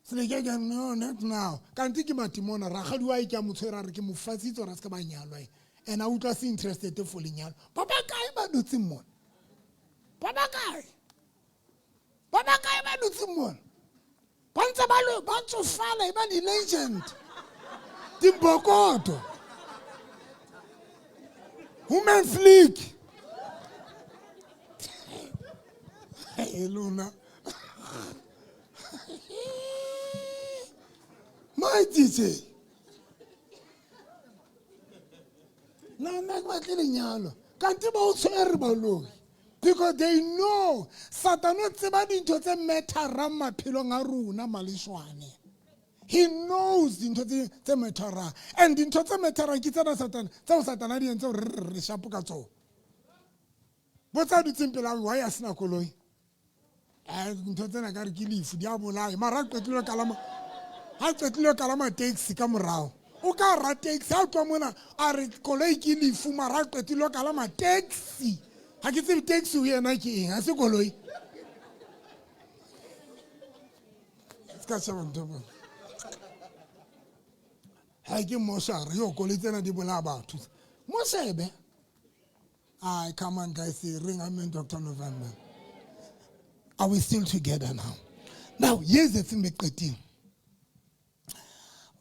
seleke ke no not now kanti ke matimona ra gadiwa e ke a motshwera re ke mo fasitse ra ska ba nyalwa and a utlwa se interested for lenyalo ba kae ba dutse mona ba kae ba dutse mona ba ntse ba lo ba tsofala e ba di legend Timbokoto Women's League Hey Luna My DJ Na batle nyalo kanti ba o tshwere baloi because they know Satan o tseba dintho tse metharang maphelong a rona maleshwane. He knows dintho tse metharang and dintho tse metharang ke tsena Satan a di entse re shapo ka tsona. Botsa dutseng pela wa ya sena koloi dintho tsena ka re ke lefu di a bolaya mara qetlile kalama taxi ka morao o ka ra taxi ha o twa mona a re koloi ke lefu mara qetlile kalama taxi ha ke tsebe taxi o yena ke eng ha se koloi ska shaba ntho bona ha ke moshare yo koloi tsena di bolaya batho mo sebe come on guys ring amen Dr. November. Are we still together now? Now, here's the thing beqeting.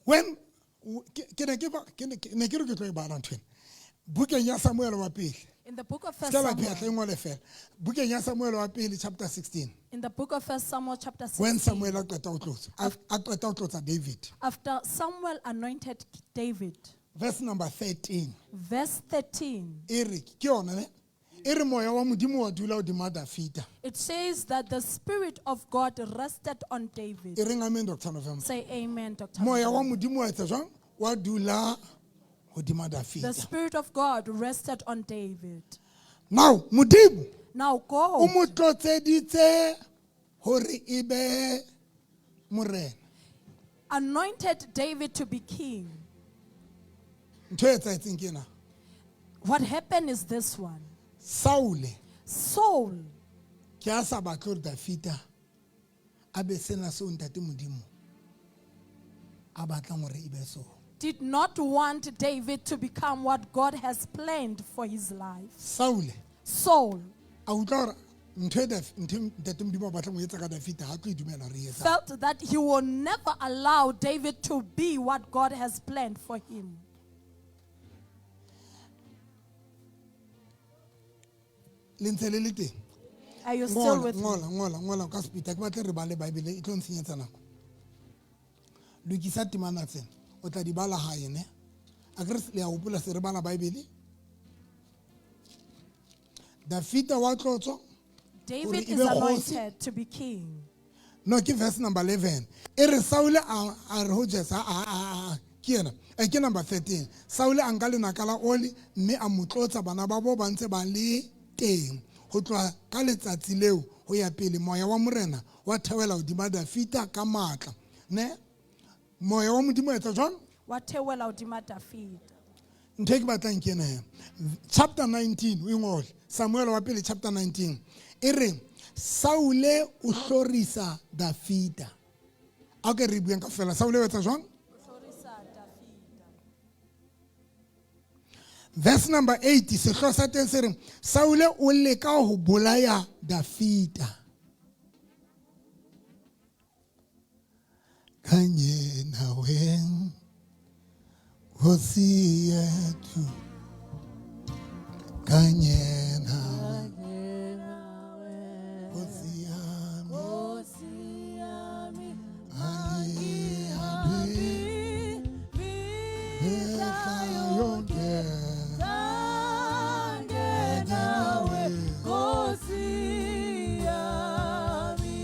When ke ne ke re ke tlo e bana ntwena bukeng ya Samuel wa pele In the book of Ska First la Samuel, phetlha e ngole fela. Bukeng ya Samuel wa pele chapter 16. in the book of First Samuel chapter When 16, Samuel a qeta ho tlotsa, a qeta ho tlotsa David. after Samuel anointed David, Verse number 13. verse 13, E re ke yona ne. E re moya wa modimo wa dula hodima Dafita. it says that the Spirit of God rested on David. E reng amen Dr. November. Say amen, Dr. Moya wa November. modimo wa etsa jwang? Wa dula hodima The Dafita. Spirit of God rested on David. Now, modimo Now o go. mo tlotseditse hore e be morena. Anointed David to be king. Ntho e etsahetseng ke ena. What happened is this one. Saul Saul ke a sa batle hore Dafita a be sena seo ntate modimo a batlang hore e be sona. did not want David to become what God has planned for his life. Saul Saul a utlwa hore ntho e ntate modimo a batlang ho etsa ka Dafita ha tlo e dumela hore e etsa. felt that he will never allow David to be what God has planned for him. Le ntse le le teng. Are you still Ngola with me? ngola ka speed ke batla re bale Bible e tlo ntshenyetsa nako. Lokisa temana tsena o tla di bala hae ne. A ke re le a hopola se re bala Bible. Dafita wa tlotso. David Hore is ebe kgosi. anointed to be king. No, ke verse number 11. E re Saul a re ho Jesse ke ena. E ke number 13. Saul a nka lenaka la oli mme a motlotsa bana ba bo ba ntse ba le teng. Ho tloha ka letsatsi leo ho ya pele moya wa morena wa thewela hodima Dafita ka matla. Ne? Moya wa modimo etsa jwang? Watewela udima David. Ntho e ke batlang ke ena he. Chapter 19 o ingole. Samuel wa pele chapter 19. E re Saul o hlorisa Dafita. A ke re bueng ka fela Saul o etsa jwang? Verse number 80 sehloho sa teng se reng Saul o leka ho bolaya Dafita. Kanye nawe Hosi yetu Kanye nawe Hosi yami Ali Beka yonke Kanye Hosi yami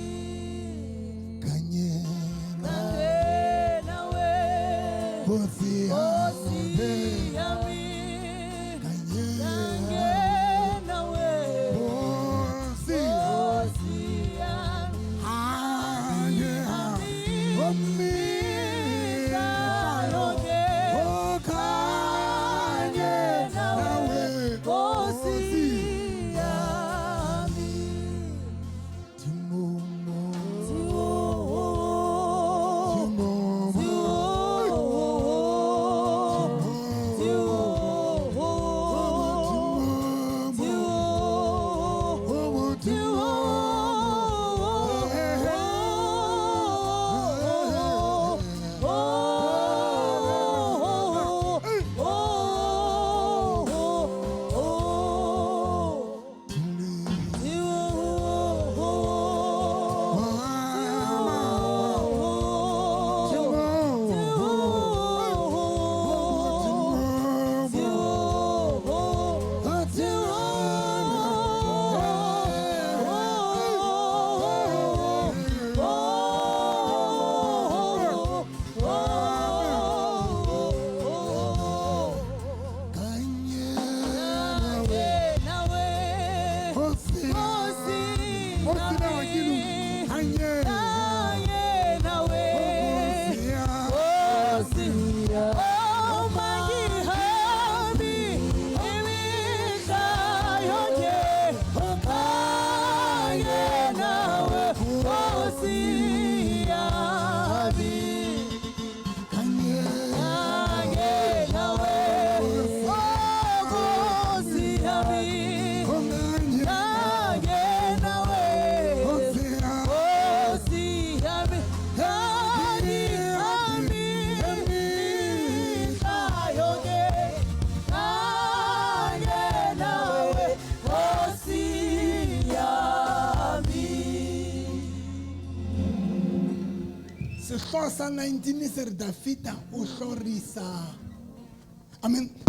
sehloho sa 19 se re Dafita o hlorisa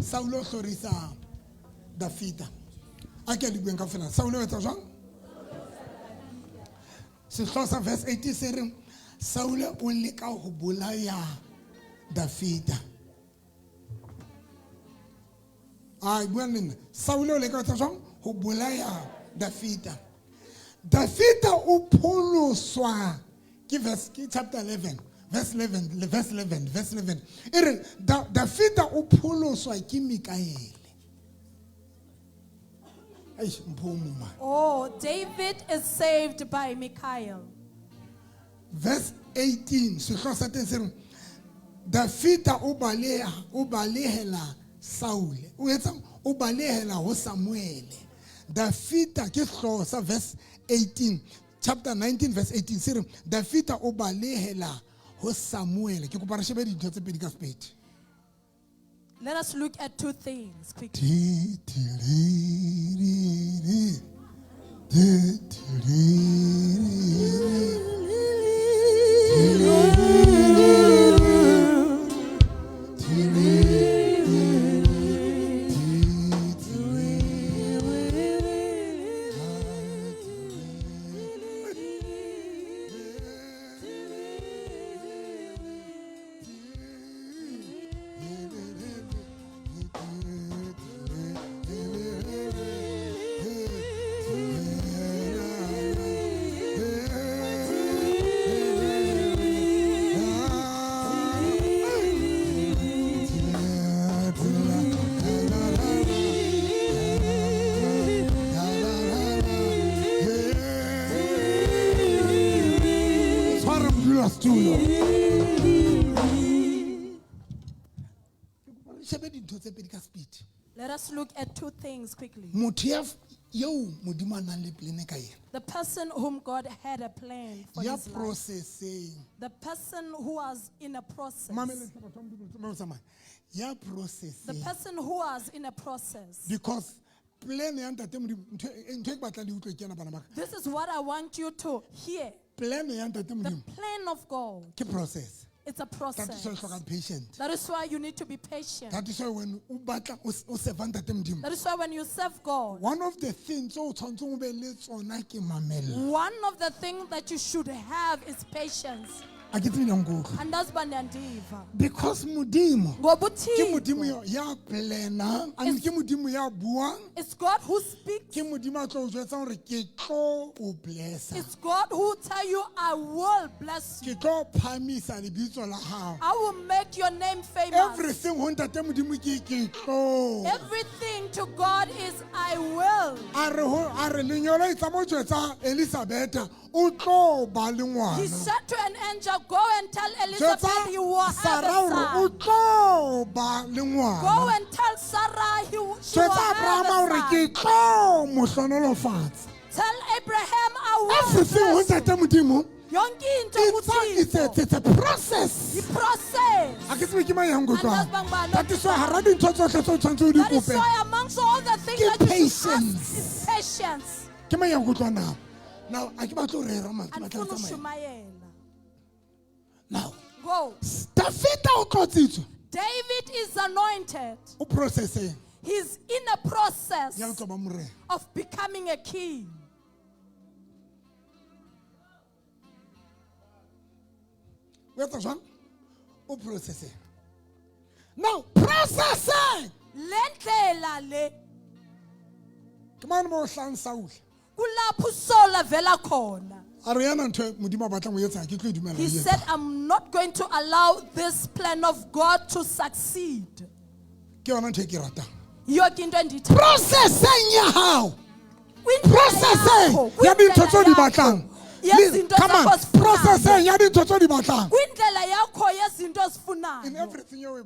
Saulo o hlorisa Dafita. A ke le bueng ka fela. Saulo o etsa jwang? Sehloho sa verse 18 se re Saulo o leka ho bolaya Dafita. Bua le nna. Saulo o leka ho etsa jwang? Ho bolaya Dafita. Dafita o pholoswa ke chapter 11 verse 11. Ere Dafita o pholoswa ke Mikaele. Oh, David is saved by Michael. Verse 18, sehloho sa teng se re Dafita o balehela Saule. O etsang? O balehela ho Samuele. Dafita ke sehloho sa verse 18, chapter 19 verse 18 se re Dafita o balehela ho Samuele. Ke kopa re shebe dintho tse pedi ka Sepedi. Let us look at two things quickly. Let us look at two things quickly. The person whom God had a plan for his life. The person who was in a process. The person who was in a process. Because this is what I want you to hear. The plan of God. It's a process. That is why you need to be patient. That is why when you serve God, one of the things that you should have is patience. Because it's God who speaks. It's God who tell you, I will bless you. I will make your name famous. Everything to God is I will. He said to an angel, go and tell Elizabeth you will have a son. Go and tell Sarah she will have a son. Tell Abraham I will bless you. It's a process. The process. That is why amongst all the things that you should ask is patience. Now, go. David is anointed. He's in a process of becoming a king. Now, processing. Come on, Saul. He said, I'm not going to allow this plan of God to succeed. Processing how? Processing. Come on, processing. In everything you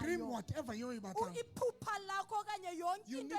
dream, whatever you need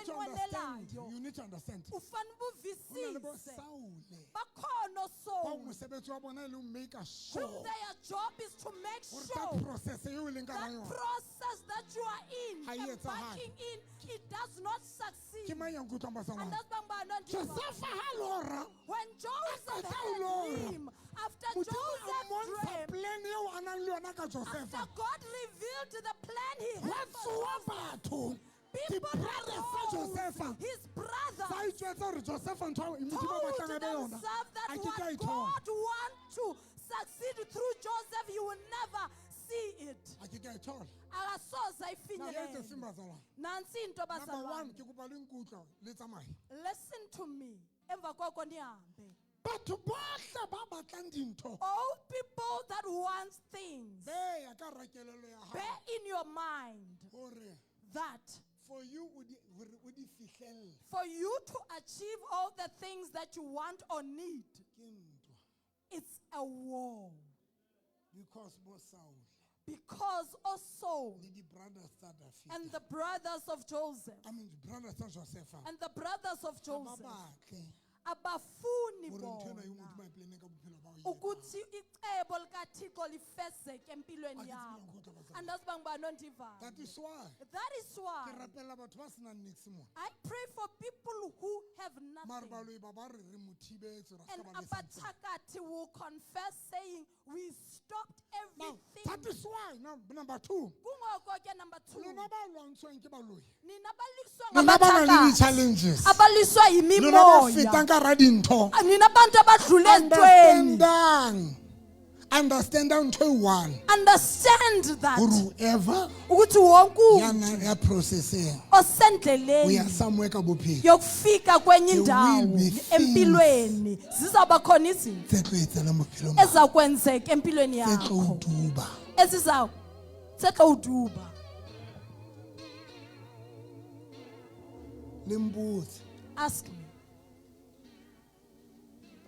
to understand ngayo. You need to understand. Ufana Hona le bo uvisise. Saule. Bakhono Ba so. mosebetsi wa bona e le ho make Whom sure their job is to make hore sure that process eo e leng ka hara that yona process that you are in, Ha e etsahale. embarking in, it does not succeed. ke mang ya nkutlwang ba sa And ngwana that's bang Josefa ha lora when Joseph Aqeta had ho a lora. dream, after modimo a Joseph's montsha dream, plan eo a nang le yona ka after Josefa God revealed the plan he ho had for tsoa Joseph, batho people di-brothers tsa arose, Josefa his sa brother itjwetsa hore Josefa ntho modimo a told batlang e be yona themselves that a ke what ka e thola God wants to succeed through Joseph, he will never see it. a ke ka e thola Akasoze na le ayifinyelele. etse seng bazalwane Nansi into number one bazalwane. ke kopa le nkutlwa le tsamaye Listen to me. Emva koko nihambe. batho bohle ba batlang dintho All people that want things, beya ka rakelelo ya bear hao in your mind hore that for you hore o di fihlelle for you to achieve all the things that you want or need, ke ntwa it's a war. because bo Saul Because also, le di-brothers tsa David and the brothers of Joseph, I mean brothers tsa Josefa and the brothers of ba Joseph, batle abafuni hore ntho ena e bona modimo a e planeng ka bophelo ba hao ukuthi icebo likaThixo lifezeke empilweni Ake tsebe yakho. nkutlwa bazalwane. Andazi bangibani ondivayo. that is why That is why ke rapella batho ba senang nix mona I pray for people who have mare nothing. baloyi ba re re mo thibetse re And ska ba le something. abathakati will confess saying, we stopped Now, everything. that is why number two Kungoko ke number 2. lona ba lwantshwang ke baloyi Nina baliswa lona ba nang le ngabathakati. di-challenges Abaliswa lona ba fetang yimimoya. ka hara dintho Nina bantu abadlule entweni. understandang ntho e one Understand that hore whoever ukuthi wonke ya ya processing o osendleleni ya somewhere ka bophelo yokufika kwenye There indawo will be things empilweni zizaba khona izinto tse tlo etsalang bophelong ba hao, ezakwenzeka empilweni tse tlo o yakho duba eziza tsetlo uduba. le mbotse Ask me,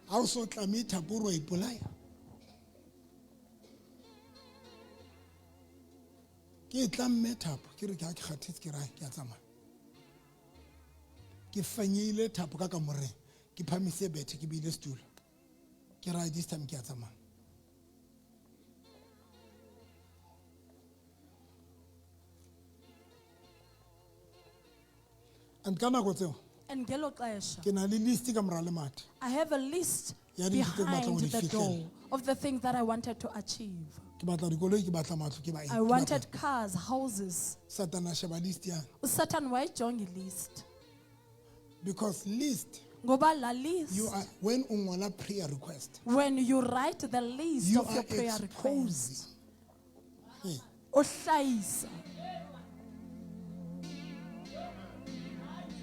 ha o so tlame thapo o ipolaya ke tlamme thapo ke re ke ha ke kgathetse ke ra ke a tsamaya ke fanyeile thapo ka kamoreng ke phamise bethe ke beile setulo ke ra this time ke a tsamaya and ka nako tseo and ngelo xesha ke na le list ka mora le mathe I have a list Ya dintho tse ke batlang ho behind di the fihlella. door of the things that I wanted to achieve. ke batla dikoloi ke batla matlo ke ba I wanted cars, houses. satana sheba list yana Satan wayijonga list. because list Ngoba la list, you are when o ngola prayer request when you write the list you of are your prayer request, exposing Hey, ohlahisa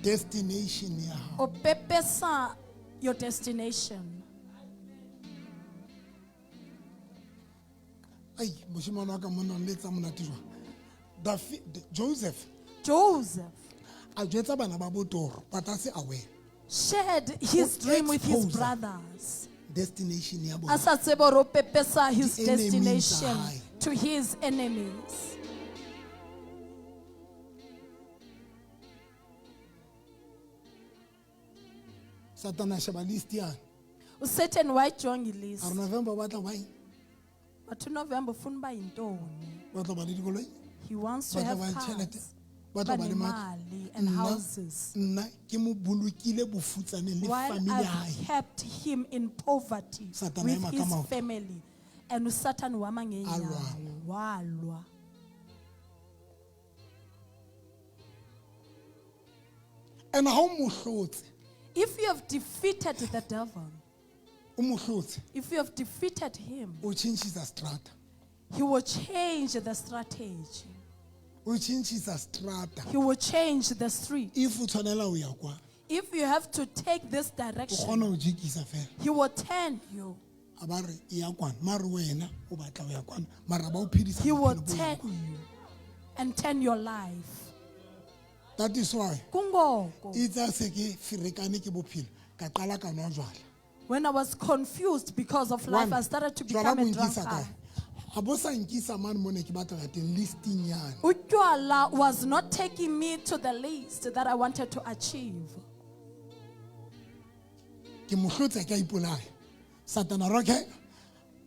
destination ya hao opepesa your destination. ai moshimane wa ka mona le tsa monate jwang Joseph Joseph a jwetsa bana ba botoro but a se aware shared his O dream with his exposa brothers. destination ya bona Asa tsebe hore o pepesa his The enemies destination are high. to his enemies. satana sheba list yana Satan wayijonga a list. re November ba tla ba eng? But November ufuna uba yintoni? ba tla ba le dikoloi He wants to ba tla have ba le cars, tjhelete ba tla ba le matlo banemali and Nna- houses. nna ke mo bolokile bofutsaneng le While family ya I've hae kept him in poverty Satan with ema ka his maoto. family, and Satan wama ngenyawo walwa. and ha o mo hlotse If you have defeated the devil, o mo hlotse if you have defeated him, o tjhentjhisa strata he will change the strategy. o tjhentjhisa strata He will change the street. if o tshwanela ho ya kwa If you have to take this o kgona direction, ho jikisa fela he will turn you. a ba re e ya kwana mare wena o batla ho ya kwana mara ba o phedisa He will bophelo bo turn yakwa. you and turn your life. that is why Kungoko. itse a se ke ferekane ke bophelo ka qala ka nwa jwala When I was confused because of life, One, I started to jwala become a bo nkisa drunkard. kae ha bo sa nkisa mane mo ne ke batla ka teng listing yana Utywala was not taking me to the list that I wanted to achieve. ke mo hlotse ke a ipolaya. Satan a roke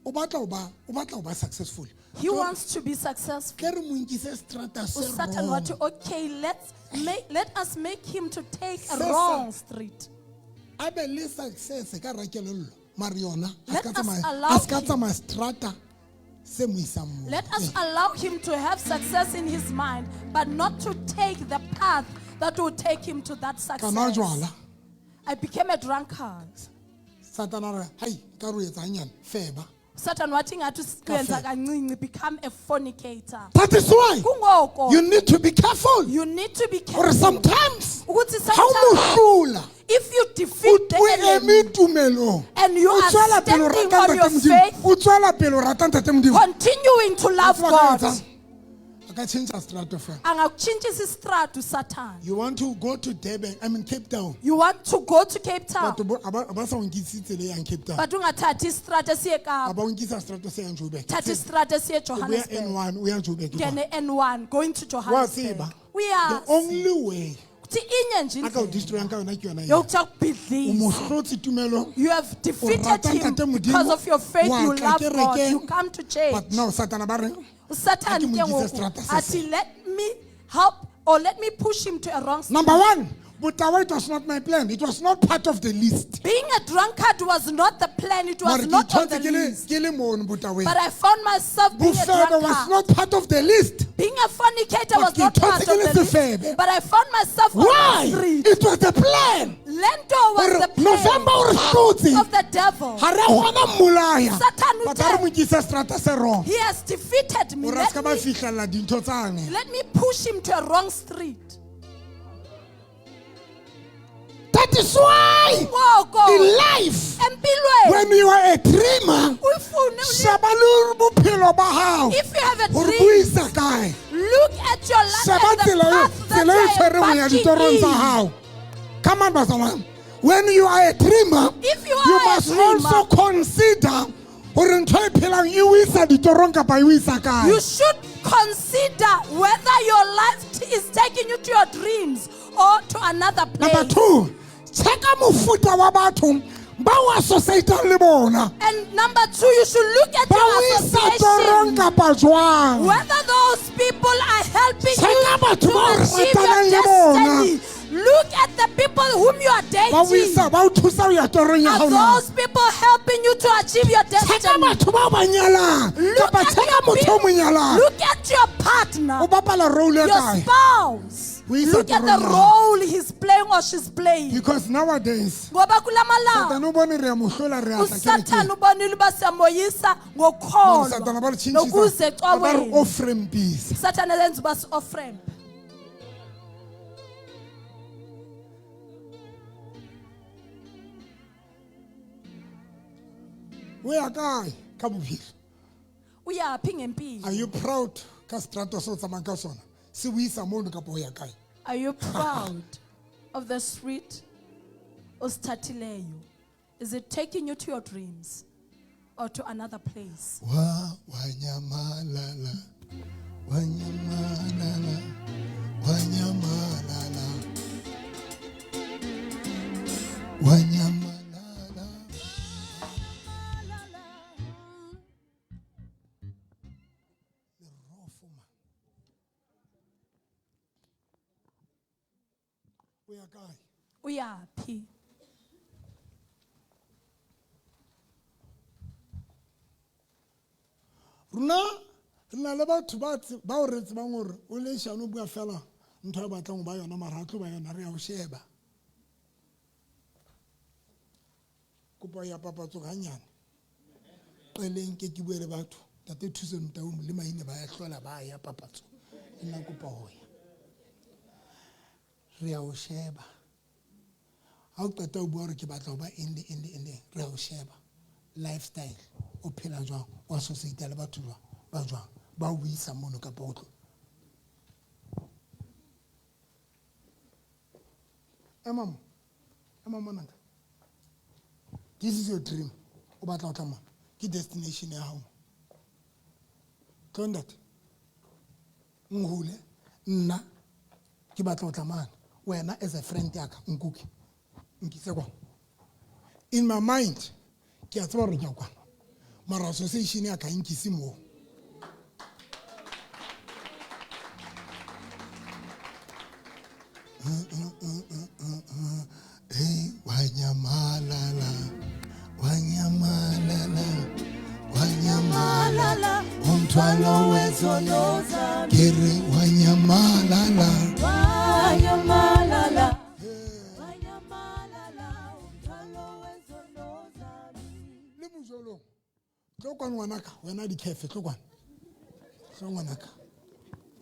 o batla ho ba successful. He wants to be successful. Ke re mo nkise strata se Satan wrong. want to, okay, let us make him to take a Sesa. wrong street. A be le success ka rakelello Mariona Let us allow askatsa him. ma strata se mo isang mo. Let us allow him to have success in his mind, but not to take the path that will take him to that Ka nwa success. jwala. I became a drunkard. Satan a re hai ka ro etsa nyane feba. Satan watching to become a fornicator. That is why Kungoko, you need to be careful. you need to be Or careful. sometimes Ukuthi how mo sometimes hlola if you defeat the o enemy eme tumelong and you o are tswela pele o standing rata on your ntate Modimo faith, o tswela pele o rata ntate Modimo continuing to love God, a ka change strato fela. angachinjisa isistratu Satan. You want to go to Durban, Cape Town. You want to go to Cape Town, Batho ba sa o nkisitse le yang Cape Town. but ungathathi isistratu esiye A Kapa, ba o nkisa strato se yang Joburg. thatha isistratu esiye We are Johannesburg. N1, we are Joburg. Ngene N1 going to Johannesburg. tseba? We The are only way kuthi inye nje aka o indlela destroy ka yona ke yona eo. yokuthi O akubhidlise. mo hlotse tumelong. You have defeated rata him ntate Modimo, because of your faith. wa You tla love God. kerekeng, You come to church. But now Satan ba reng? Satan Ake mo ke nkise ngoku, strata se athi se. let me help or let me push him to a wrong street. Number one, Butawa, it was not my plan. It was not part of the list. Being a drunkard was not the plan. It was Mara ke not on the thotse ke le- list. ke le mono Butawa. But I found myself being a Bufebe was drunkard. not part of the list. Being a fornicator was But not ke part thotse of ke le the list. sefebe. But I found myself on Why? the street. It was the plan. Lento was the plan November o re hlotse. of the devil. Ha re gona mmolaya. Satan o But ha re teng. mo nkisa strata se wrong. He has defeated me. O ra ska ba fihlella dintho tsane. Let me push him to a wrong street. That is why in Ngoko, life empilweni, when you are a dreamer ufune sheba le bophelo ba hao if you have a hore dream, buisa kae. look at your life Sheba and the tsela e- path that tsela e you are tshwereng ya ditorong tsa embarking in. hao. Come on, bazalwane. When you are a dreamer, If you you are a must dreamer, also consider hore ntho e phelang e o isa ditorong kapa e o isa kae. you should consider whether your life is taking you to your dreams or to another Number place. two, checka mofuta wa batho ba o associate-ang le bona. And number two, you should look at Ba o your isa torong association, kapa jwang. whether those people are helping Check you out to what achieve ratanang your le bona. destiny. Look at the people whom you are Ba o dating. isa ba o thusa ho ya torong ya Are hao na. those people helping you to achieve your Checka destiny? batho ba o ba nyalang Look kapa at checka your motho o mo people. nyalang. Look at your partner, O bapala role e your kae. spouse. O isa Look at the torong ya hao. role he's playing or she's playing. Because nowadays Ngoba kula malanga Satan o bone re ya mo hlola re atla uSatan kerekeng. ubonile uba siyamoyisa Mara ngokholwa Satan ba re tjhentjhisa ba re nokuzecwaweni. offering peace. Satan elenza uba si-offremp. O ya kae ka bophelo? Uyaphi ngempilo? Are you proud ka strato se o tsamayang ka sona? Se o isa mono kapa o ya kae? Are you proud of the street osithathileyo? Is it taking you to your dreams or to another place? Wanyamalala, wanyamalala, wanyamalala, wanyamalala. O ya kae? Uyaphi? Rona re na le batho ba o re tsebang gore o le shano o bua fela ntho e batlang go ba yona mara a tlo ba yona re ya o sheba. Kopa ya papatso ganyane. Qeleng ke bue le batho tate thuse Mtaung le maine ba ya hlola ba ya papatso. Nna kopa ho ya. Re ya o sheba. Ha o qeta o bua re ke batla ho ba ende re ya o sheba. Lifestyle o phela jwang o associate le batho jwang ba jwang ba o isa mono ka potlo. Mama nanga this is your dream o batla o tla ke destination ya hao tlondat ngule nna ke batla o tla wena as a friend ya ka nkuki nkise kwa in my mind ke a tseba gore ke a kwana mara association ya ka inkise moo hey wanyamalala umthwalo wezono kere wanyamalala le mojolo tlo kwana ngwanaka wena dikhefe tlo kwana tlo ngwanaka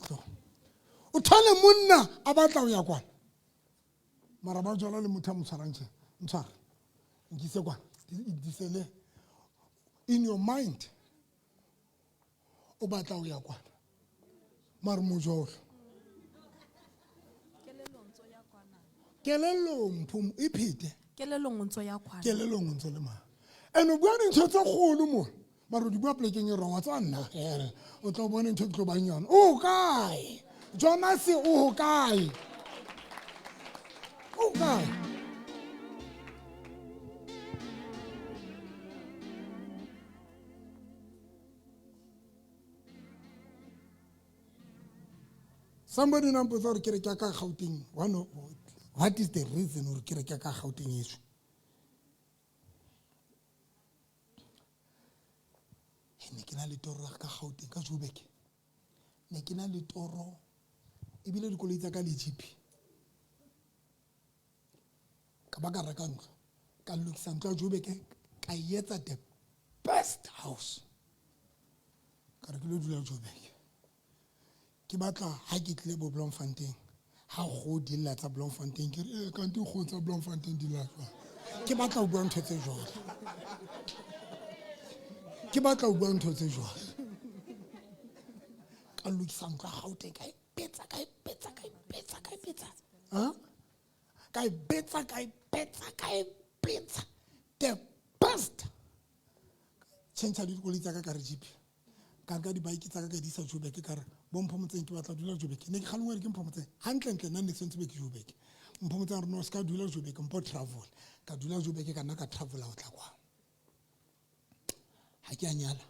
tlo o thole monna a batla o ya kwana mara ba jola le motho a mo tshwarang tjena ntshwara nkise kwana disele in your mind o batla o ya kwana mara mojolo kelelong mphumo iphete kelelong ntso ya kwana kelelong ntso le ma ene bua ntho tse kgolo mo mara di bua plekeng e rongwa tsa nna here o tlo bona ntho tlo bang yona o kae Jonas o kae o kae somebody number for kere ka Gauteng what is the reason or kere ka Gauteng issue ne ke na le toro ka Gauteng ka Joburg ne ke na le toro e bile dikoloi tsa ka le GP ka ba ka reka ntlo ka lokisa ntlo ya Joburg ka etsa the best house ka re ke lo dula Joburg ke batla ha ke tle bo Bloemfontein ha go dilla tsa Bloemfontein ke re ka nti go tsa Bloemfontein di la ke batla o bua ntho tse jwalo ke batla o bua ntho tse jwalo ka lokisa ntlo ya Gauteng ka ipetsa ha ka ipetsa the best change di dikoloi tsa ka re GP ka di bike tsa ka di sa Joburg ka re bo mphomotseng ke batla dula Joburg ne ke kgalongwe ke mphomotseng hantle nna ne sentse be ke Joburg mphomotseng re no ska dula Joburg mpo travel ka dula Joburg ka nna ka travel o tla kwa ha ke anyala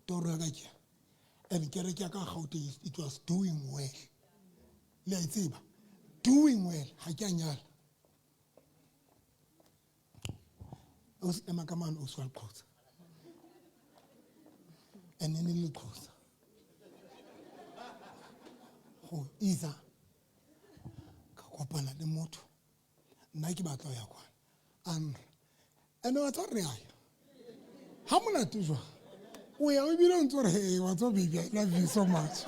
toro ga ke and kere ke ka Gauteng it was doing well le a tseba doing well ha ke anyala o se emakamane o swal khotsa and then le khotsa go iza ka kopana le motho nna ke batla ya kwa and wa tsore ya ha mona tujwa o ya o bile ntse re hey wa tso baby I love you so much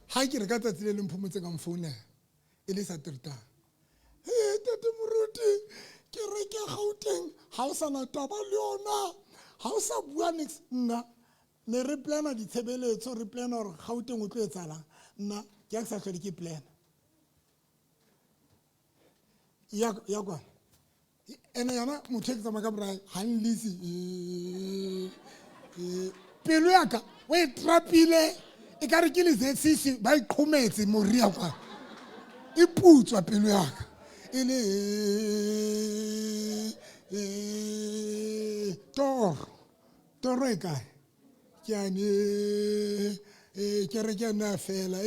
ha ke re ka tsatsi le mphomotseng ka mfouna e le sa tirta tate moruti ke re ke Gauteng ha o sana taba le yona ha o sa bua next nna ne re plana ditshebeletso re plana gore Gauteng o tlo etsalang nna ke a sa tlhole ke plan ya kwa ene yana motho ke tsama ka braai ha nlisi pelo ya ka o e trapile e ka re ke le sesi ba iqhometse moria kwa e putswa pelo ya ka ele toro e kae ke ane ke re ke nna fela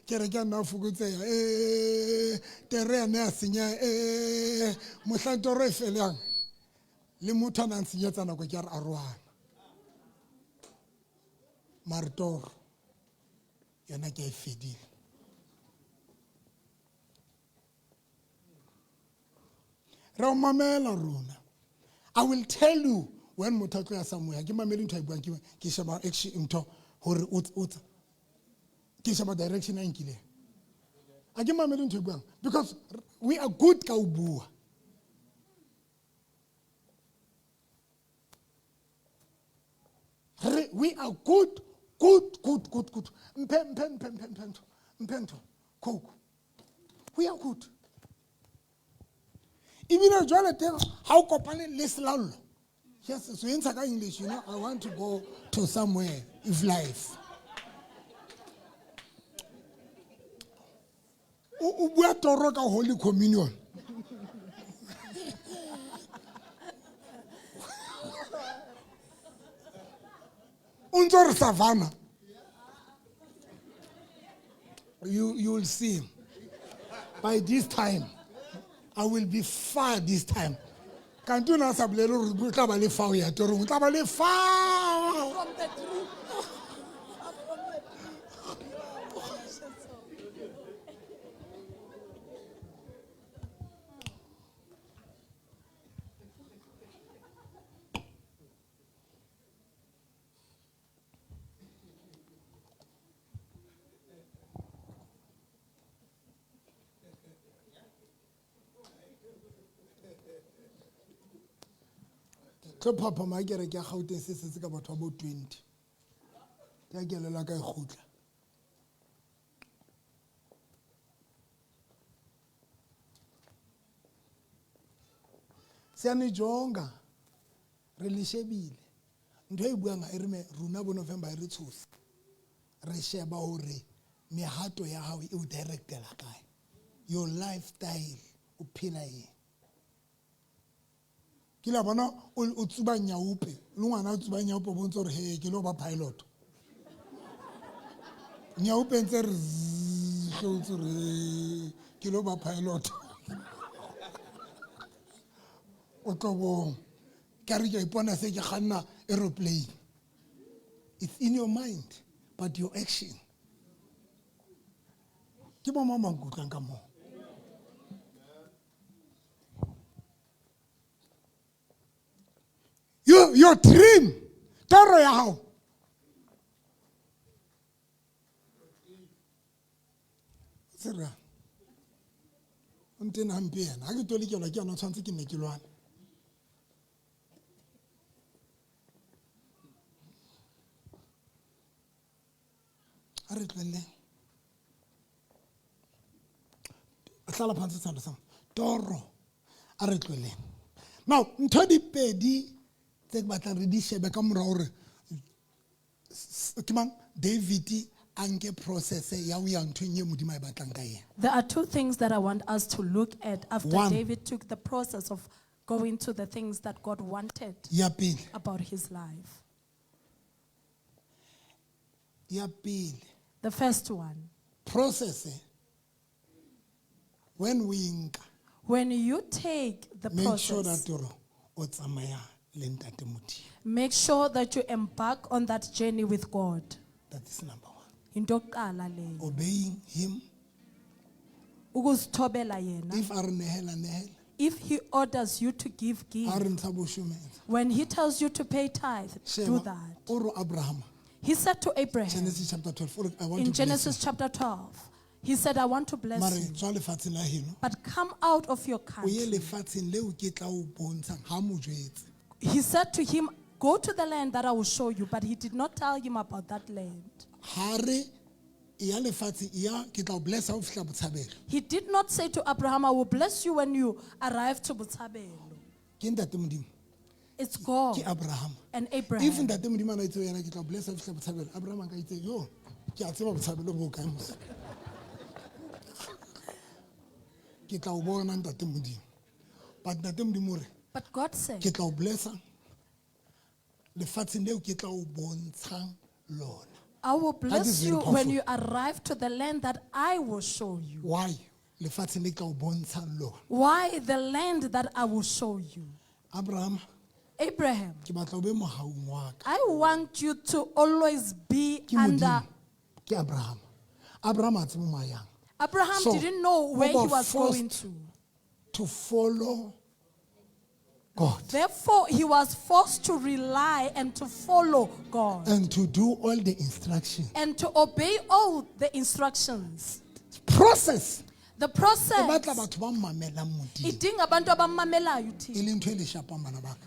ke re ke nna fokotsega tere ya ne a senya mohlang toro e felang le motho a nang senyetsa nako ke re a roana mare toro yona ke a e fedile re o mamela rona I will tell you when motho a tlo ya somewhere ke mamele ntho a buang ke sheba action ntho gore o ke sheba direction a nkile a ke mamele ntho a buang because we are good ka o bua we are good mpento coke we are good even jwale teng ha o kopane le selalo yes so in Saka English you know I want to go to somewhere if life o bua toro ka Holy Communion. Unzor Savannah. You will see. By this time, I will be far this time. Can't you not say far? Papa ma kere ke Gauteng se se ka batho ba 20 ke kelela ka igutla Siane jonga re le shebile ntho e buang a re me runa bo November re tshosa re sheba hore mehato ya hao e o directela kae your lifestyle o phela eng Kila bona o tsuba nyaupe le ngwana o tsuba nyaupe bontse re he ke lo ba pilot nyaupe ntse re hlotse re ke lo ba pilot o tlobo ka re ke ipona se ke khanna aeroplane it's in your mind but your action ke bo mama ngutlang ka mo Your dream, toro ya hao. Sera. Unte na mpiena. Ha ke tole ke la ke ona tshwantse ke ne ke lwana. A re tlele. Hlala phansi tsana sama. Toro. A re tlele. Now, ntho di pedi tse ke batlang re di shebe ka mora hore ke mang David anke process ya o ya ntho nye modimo e batlang ka yena. There are two things that I want us to look at after One. David took the process of going to the things that God wanted Ya pele. about his life. Ya pele. The first one, Process when we nka when you take the make sure process, that o tsamaya le ntate modimo. make sure that you embark on that journey with God. That is number 1. Into yokuqala leyo. Obeying him. Ukuzithobela yena. If are nehela nehela. If he orders you to give, Are ntsha boshumela. when he tells you to pay tithe, do that. Oro Abraham. He said to Abraham Genesis chapter 12. I want in to Genesis chapter 12, he said, I want to bless Mare you, tswa lefatsheng la heno. but come out of your O ye country. lefatsheng leo ke tla o bontshang ha mo jwetse. He said to him, go to the land that I will show you, but he did not tell him about that land. Hare ya lefatshe ya ke tla o blessa o fihla botshabelo. He did not say to Abraham, I will bless you when you arrive to Botshabelo. Ke ntate modimo. It's God Ke Abraham. and If Abraham. ntate modimo ana itse yena ke tla o blessa o fihla botshabelo. Abraham a ka itse yo ke a tseba botshabelo bo kae mos. Ke tla o bona ntate modimo. But ntate modimo re But God said, ke tla o blessa lefatsheng leo ke tla o bontshang lona. I will That is bless very you when powerful. you arrive to the land that I will show you. Why? Lefatsheng le ke tla o bontshang lona. Why the land that I will show you? Abraham Abraham, ke batla o be mohaung wa ka. I want you to always be Ke under. modimo. Ke Abraham. Abraham a tsebo mayang. Abraham So, didn't know where he we were was going forced to. To follow God Therefore, he was forced to rely and to follow God and to do all the instructions. and to obey all the instructions. Process. The E batla process. batho ba mamelang modimo. Idinga abantu abamamelayo E uThixo. le ntho e le shapang bana ba ka.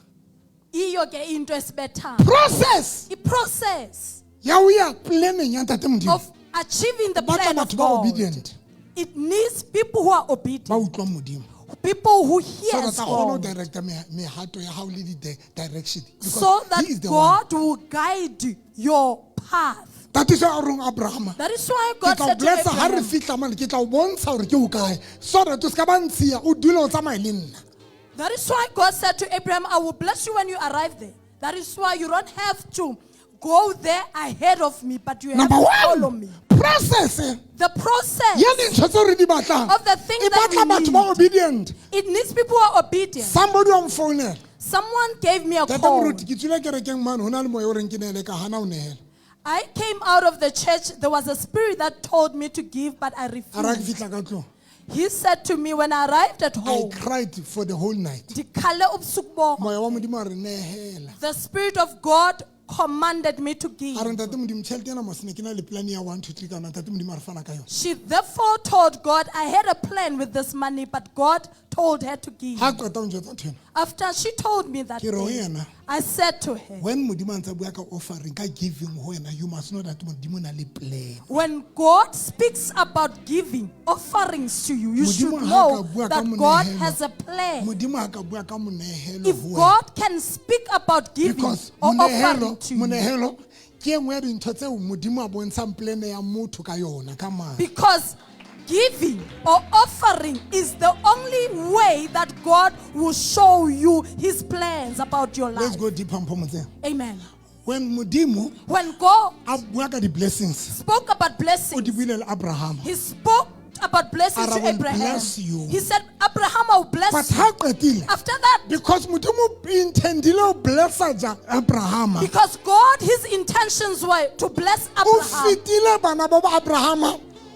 Iyo ke into esibethayo. Process. The process Ya o ya planning ya ntate modimo. of achieving the Batla plan of batho ba God. obedient. It needs people who are Ba obedient. utlwang modimo. People who So hear that I kgone ho God. directa mehato ya hao le di direction. Because So that he is the one. God will guide your path. That is why Abraham. That is why Ke God tla o said to blessa ha re Abraham, fihla mane, ke tla o bontsha hore ke hokae. So that o ska ba ntshiya, o dule o tsamaye le nna. that is why God said to Abraham, I will bless you when you arrive there. That is why you don't have to go there ahead of me, but you have Number to follow one, me. process. The process Ya dintho tse re di batlang. of the things E that batla we batho ba need. obedient. It needs people who are obedient. Somebody on phone. Someone gave me a Tata call. moruti ke tswile kerekeng mane, ho na le moya o reng ke nehele ka hana o nehela. I came out of the church. There was a spirit that told me to give, but I A ra ke refused. fihla ka tlong. He said to me when I arrived at I home, cried for the whole night. "Dikhale ubusuku bonke." Moya wa Modimo a re nehela. The Spirit of God commanded me to give. A re ntate Modimo tjhelete ena mosene ke na le plan ya 1 2 3 kana ntate Modimo a re fana ka yona. She therefore told God, I had a plan with this money, but God told her to give. Ha qeta o njwetsa ntho ena. After she told me that Ke re ho thing, yena, I said to her, when Modimo a ntse a bua ka offering ka giving ho wena, you must know that Modimo o na le plan. when God speaks about giving offerings to you, you should Modimo ha know ka bua ka that God monehelo. has a plan. Modimo ha ka bua ka monehelo If ho wena. God can speak about giving Because or offering monehelo, to you, monehelo ke engwe ya dintho tseo Modimo a bontshang plan ya motho ka yona ka mane. because giving or offering is the only way that God will show you his plans about your Let's life. go deeper motseng. Amen. When Modimo When God a bua ka di blessings, spoke about o di blessings, buile le Abraham. he spoke about blessings I to will Abraham. bless you. He said, Abraham, I will But bless you. ha qetile, After that, because Modimo intendile o blessa ja Abraham. because God, his intentions were to bless O Abraham. fitile bana ba Abraham.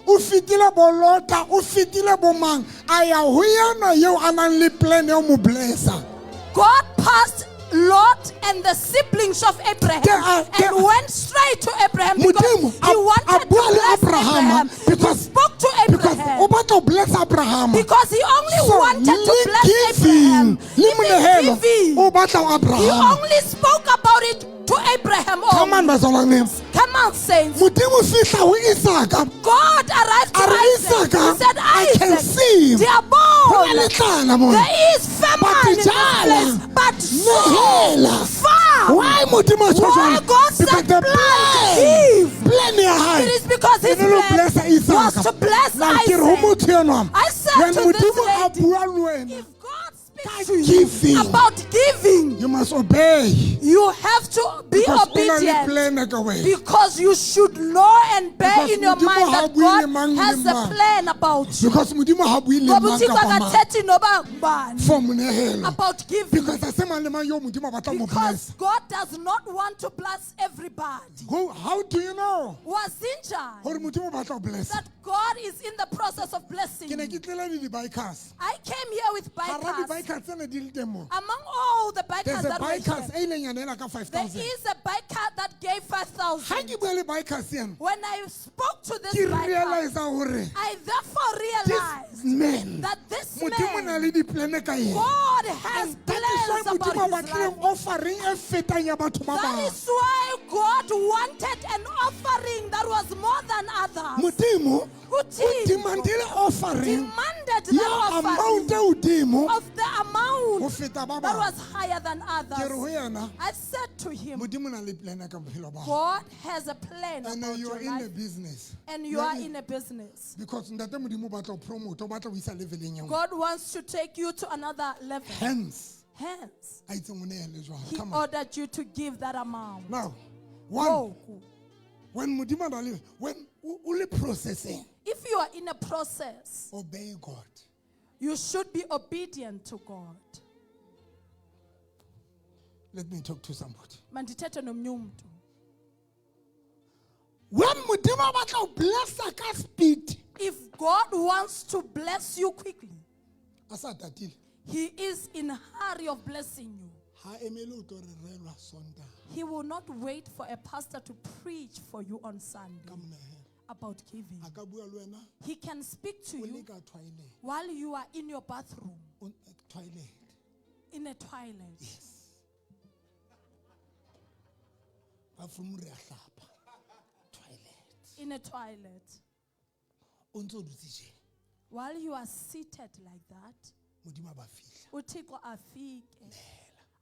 O fitile bo Lota, o fitile bo mang. A ya ho yena eo a nang le plan ya ho mo blessa. God passed Lot and the siblings of Abraham and went straight to Abraham because Modimo he wanted to bua le bless Abraham. He because spoke to because Abraham o batla ho bless Abraham. because he only So, wanted to le bless giving, Abraham. le Even monehelo, giving, o batla ho he Abraham. only spoke about it to Abraham. Come on, only. bazalwane. Come on, saints. Modimo fihla ho Isaka. God arrived to Are Isaac. Isaka, He said, I can Isaac, see him. Diabon, Ho na le tlala mona. there is famine in this jala, place, but nehela. so far. Why Modimo a tjho Why jwalo? God said Because the plan to give? plan ya hae. It is because his E ne le ho plan blessa was Isaka. to bless Na ke re ho Isaac. motho enwa, I said when to this Modimo a lady, bua le wena, if God speaks ka to you giving, about giving, you must obey. you have to be Because o na le obedient. plan ka wena. Because you should know and bear Because in your Modimo mind ha that bue le God mang le has a mang. plan about you. Because Modimo ha bue le Ngoba mang uThixo kapa mang akathethi noba ngubani for monehelo. about giving. Because a se mang le mang yo Modimo a batlang ho Because blessa. God does not want to bless everybody. How do you know Wazinja hore Modimo o batla ho blessa? that God is in the process of blessing Ke ne you. ke tlile le di-bikers. I came here with Hara bikers. di-bikers tsena di le teng moo. Among all the bikers There's a that were bikers here, e ileng ya nehela ka there 5,000. is a biker that gave Ha 5,000. ke bua le bikers ena, When I spoke to this ke biker, realize hore I therefore realized this man, that this Modimo o na man, le di-plane ka yena. God has And that is why plans Modimo a about his life. batlileng offering e fetang ya batho ba That bang. is why God wanted an offering that was more than others. Modimo o Uthixo demandile offering demanded ya that amount offering e hodimo of the ho amount feta ba that bang. was higher than Ke re ho others. yena, I said to him, Modimo o na le plan ka bophelo ba hao. God has a plan And about you your are in the life, business. and you are in a business. Because ntate Modimo o batla ho promote, o batla ho isa leveleng e nngwe. God wants to take you to another level. Hence, Hence, a itseng o nehele jwang. He Come on. ordered you to give that amount. Now, one, Oh, when Modimo a na le, when o le processing, if you are in a process, obey God. you should be obedient to God. Let me talk to somebody. Mandithethe nomnye umuntu. When Modimo a batla ho blessa ka speed, If God wants to bless you quickly, a sa tatile, He is in a hurry of blessing you. ha emele o tlo re relwa Sontaha He will not wait for a pastor to preach for you on Sunday ka monehelo. about giving. A ka bua le wena He can speak to o le you ka toilet, while you are in your bathroom, toilet. in a toilet. Bathroom re a hlapa. Toilet. In a toilet. O ntse o dutse tje, While you are seated like that, Modimo a ba fihla. uThixo afike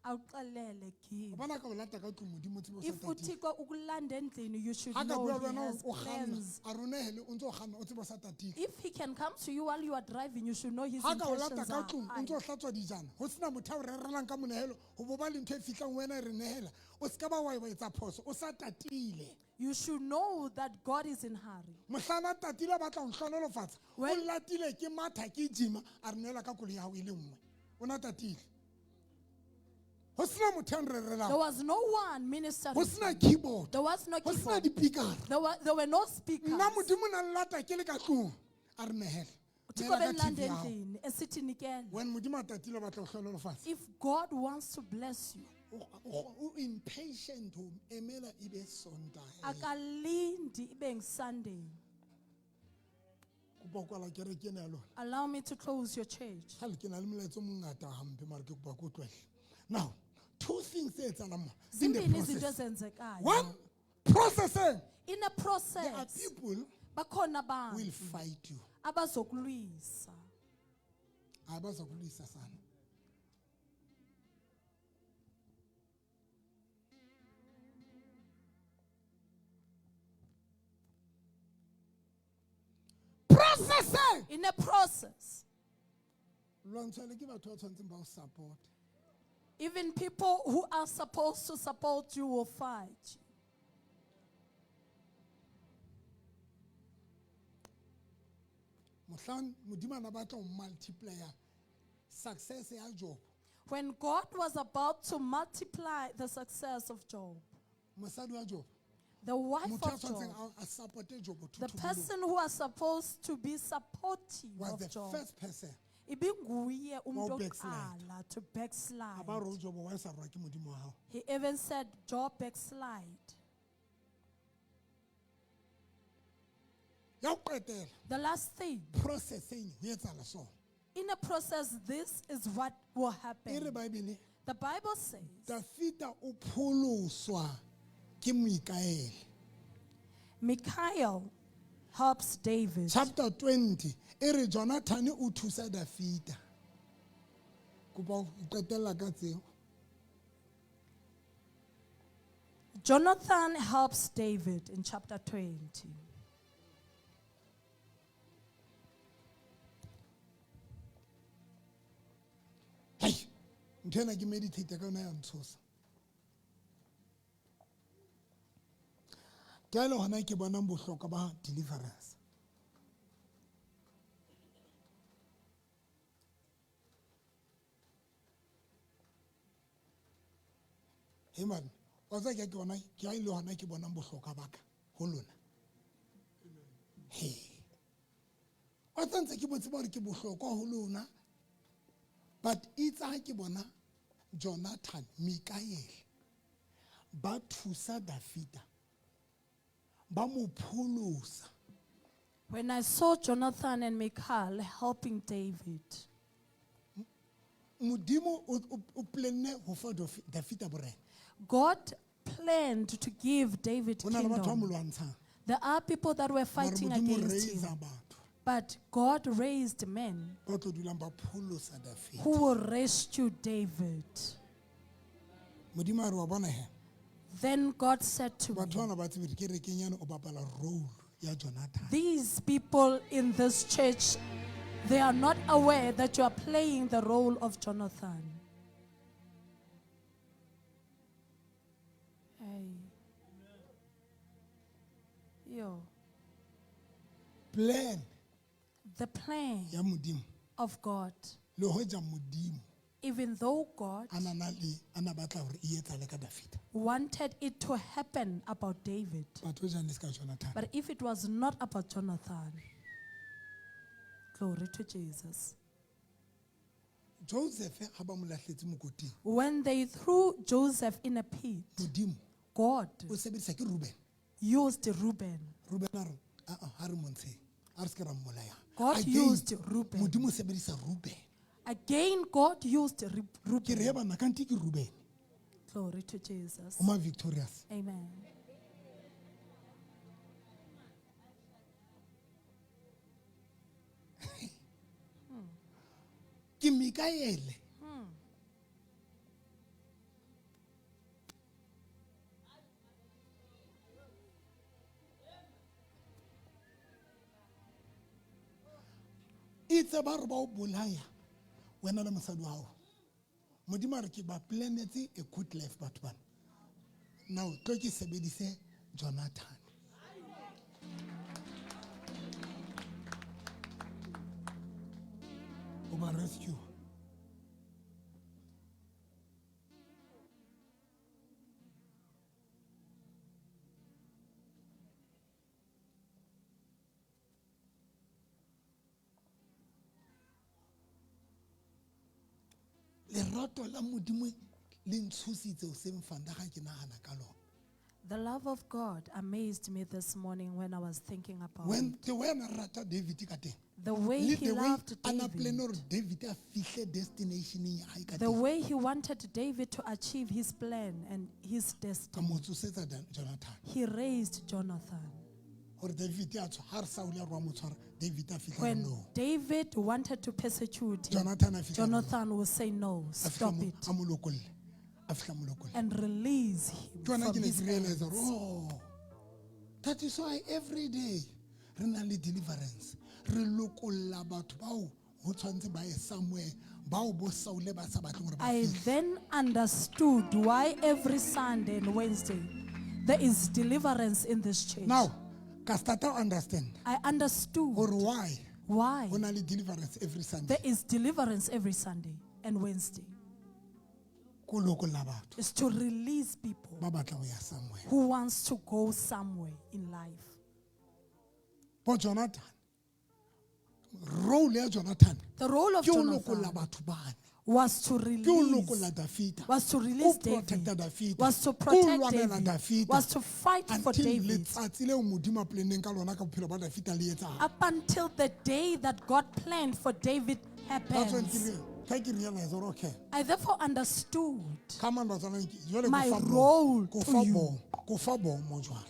awuxelele give. bona ka o lata ka tlung modimo o tsebe o sa If tatile. uthixo ukulanda endlini, you should Ha ka know bua le he wena has o kganna plans. a re o nehele o ntse o kganna o tsebe o sa tatile. If he can come to you while you are driving, you should know his Ha ka o lata intentions ka are tlung o high. ntse o hlatswa dijana ho sena motho a o rerelang ka monehelo ho bo ba le ntho e fihlang wena e re nehela o se ka ba wa etsa phoso o sa tatile. You should know that God is in hurry. Mohlala tatile ba tla o hlonolofatsa o When- latile ke matha ke jima a re nehela ka koloi ya hao e le nngwe o na tatile. Ho sena motho a There nrerelang was no one ministering. ho sena keyboard There was no ho sena keyboard. dipikara. There were no speakers. Nna modimo na nlata ke le ka tlung a re nehela. Uthixo Nehela ka benilanda TV ya hao. endlini esithi nikela. When modimo a tatile ba tla o hlonolofatsa. If God wants to bless you, O impatient ho emela ibe Sontaga. akalindi ibe ngiSunday. Kopa kwala kereke ena ya lona. Allow me to close your church. Ha le ke na le molaetso o mongata hampe mara ke kopa ke o tlohele. Now, two things tse etsahalang mo. In the Zimbini izinto process. ezenzekayo. One, processing. In a There are process, people bakhona will abantu fight you. abazokulwisa. Abazokulwisa sana. Processing. In a process, Lwantshana ke batho ba tshwantseng ba o support. even people who are supposed to support you will fight you. Mohlang modimo ana batla o multiplier success ya Job. When God was about to multiply the success of Job, Mosadi wa Job. the wife Motho a of tshwantseng Job, a supporte Job the thuthubolong person who was supposed to be supportive was the of Job, first person. ibinguye umuntu backslide. oqala to backslide. A ba re o Job wa sa rwa ke modimo wa hao. He even said, Job backslide. Ya ho qetela The last thing, processing ho etsahala so. in a process, this is what will E re happen. Bible The Bible says, Dafita o pholoswa ke moikaele. Michael helps David. Chapter 20 e re Jonathan o thusa Dafita. Kopa o qetella ka tseo. Jonathan helps David in chapter 20. Hey, ntena ke meditate ka yona ya ntshosa. Ke a le hona ke bonang bohlokwa ba deliverance. Hey man, wa tsaya ke bona ke a le hona ke bonang bohlokwa ba ka ho lona. Hey. Wa tsantse ke botse ba re ke bohlokwa ho lona. But itse ha ke bona Jonathan, Michael ba thusa Dafita ba mo pholosa. When I saw Jonathan and Michal helping David, Modimo o plenne ho fa Dafita borena. God planned to give David Ho na le batho ba mo kingdom. lwantshang. There are people that were Mara fighting Modimo against raisa him, batho but God raised men ba tlo dulang ba pholosa Dafita. who will rescue David. Modimo a re wa bona he. Then God said to me, Batho bana ba tsebe ke re kenyane o bapala role ya Jonathan. these people in this church, they are not aware that you are playing the role of Jonathan. Hey. Yo. Plan The plan ya Modimo of God, le hoja Modimo even though God ana batla hore e etsale ka Dafita. wanted it to happen about David, Batho jang le ska Jonathan. but if it was not about Jonathan, glory to Jesus. Joseph ha ba mo lahletse mokoting. When they threw Joseph in a pit, Modimo God o sebedisa ke Ruben. used Reuben. Ruben a re ha re montshe a re se ke ra mmolaya. God Again, used Reuben. Modimo o sebedisa Ruben. Again, God used Ke re Reuben. ya bana kante ke Ruben. Glory to Jesus. O ma victorious. Amen. Ke Mikaele. It's a bar ba o bolaya wena le mosadi wa hao. Modimo a re ke ba planetse a good life batho bana. Now tlo ke sebedise Jonathan. O ba rescue. Lerato la Modimo le ntshositse o seng fanda ga ke nagana ka lona. The love of God amazed me this morning when I was thinking about When it. the way na rata David ka teng. The way Le he the way loved ana plan David. hore David a fihle destination ya hae ka The teng. way he wanted David to achieve his plan and his Ka destiny. mo tsosetsa Jonathan. He raised Jonathan. Gore David a tswa ha re Saul a re wa mo tshwara David a fihla When no. David wanted to persecute him, Jonathan a fihla no. Jonathan will say no, A fihla stop mo- it, a mo lokolle. A fihla mo lokolle. and release him Ke yona from ke ne his ke realize hands. oh, that is why every day re na le deliverance re lokolla batho bao ho tshwantse ba ye somewhere bao bo Saule ba sa batleng hore ba I fihle. then understood why every Sunday and Wednesday there is deliverance in this church. Now ka starta to understand I understood gore why why ho na le deliverance every Sunday there is deliverance every Sunday and Wednesday. ko lokolla batho Is to release people ba batla go ya somewhere. who wants to go somewhere in life. Bo Jonathan role ya Jonathan The role of ke o lokolla Jonathan batho bane was to ke o lokolla release, David was to release Ko protecta David, David. was to Ko protect lwanela David, David. was to fight for until David. letsatsi leo Modimo a planeng ka lona ka bophelo ba David a le etsang. Up until the day that God planned for David That's when happens. ke realize gore okay I therefore understood come on batswana jwale my role ko to fa you. bo ko fa bo mo jwale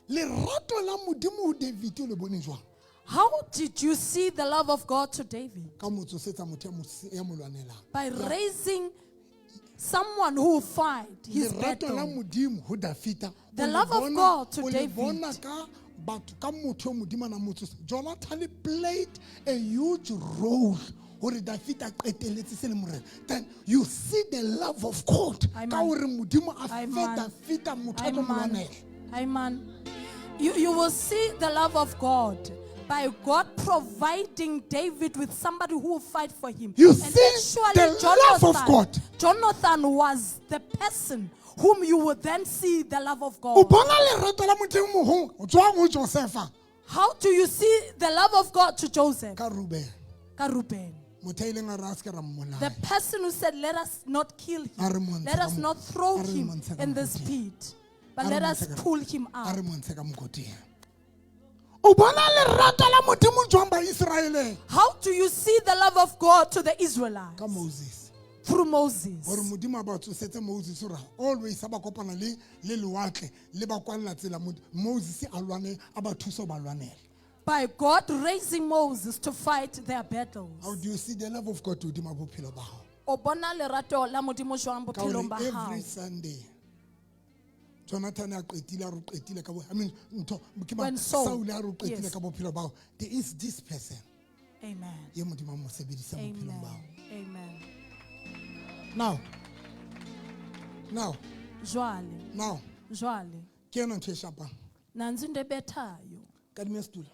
lerato la Modimo ho David o le bone jwang How did you see the love of God to David? ka motso setsa motho ya mo lwanelang By raising someone who will fight his lerato la battle. Modimo ho David The love of God to David. bona ka batho ka motho o Modimo na motso Jonathan played a huge role gore David a qeteletse se le morena. Then you see the love of God Amen. ka gore Modimo a fe Amen. David a motho a tlo mo Amen. lwanela. Amen. You will see the love of God by God providing David with somebody who will fight for him. You And see actually the love of God. Jonathan was the person whom you would then see the love of O God. bona lerato la Modimo mo tswang ho Josefa How do you see the love of God to Joseph? ka Ruben Ka Reuben. motho a ileng a re a se ke ra mmolaya. The person who said, let us not kill A re him. montshe Let ka us mo- not throw a re him montshe ka in this mokoting. pit. But A re let us montshe ka- pull him a out. re montshe ka mokoting. O bona lerato la Modimo jwang ba Israeleng How do you see the love of God to the Israelites? ka Moses Through gore Moses. Modimo a ba tsosetse Moses hore always a ba kopana le lewatle le ba kwalla tsela Moses a lwane a ba thusa ho ba lwanela. By God raising Moses to fight their battles. How do you see the love of God hodima bophelo ba hao? O bona lerato la Modimo jwang Ka hore bophelong ba hao. every Sunday Jonathan a qetile a re qetile ka bo I mean ntho ke ba When Saul- Saul a re qetile yes. ka bophelo ba hao. There is this person Amen. ye Modimo a mo sebedisa bophelong ba hao. Amen. Now Jwale. ke yona ntho e shapang. Nanzi into ebethayo. Kadime stool.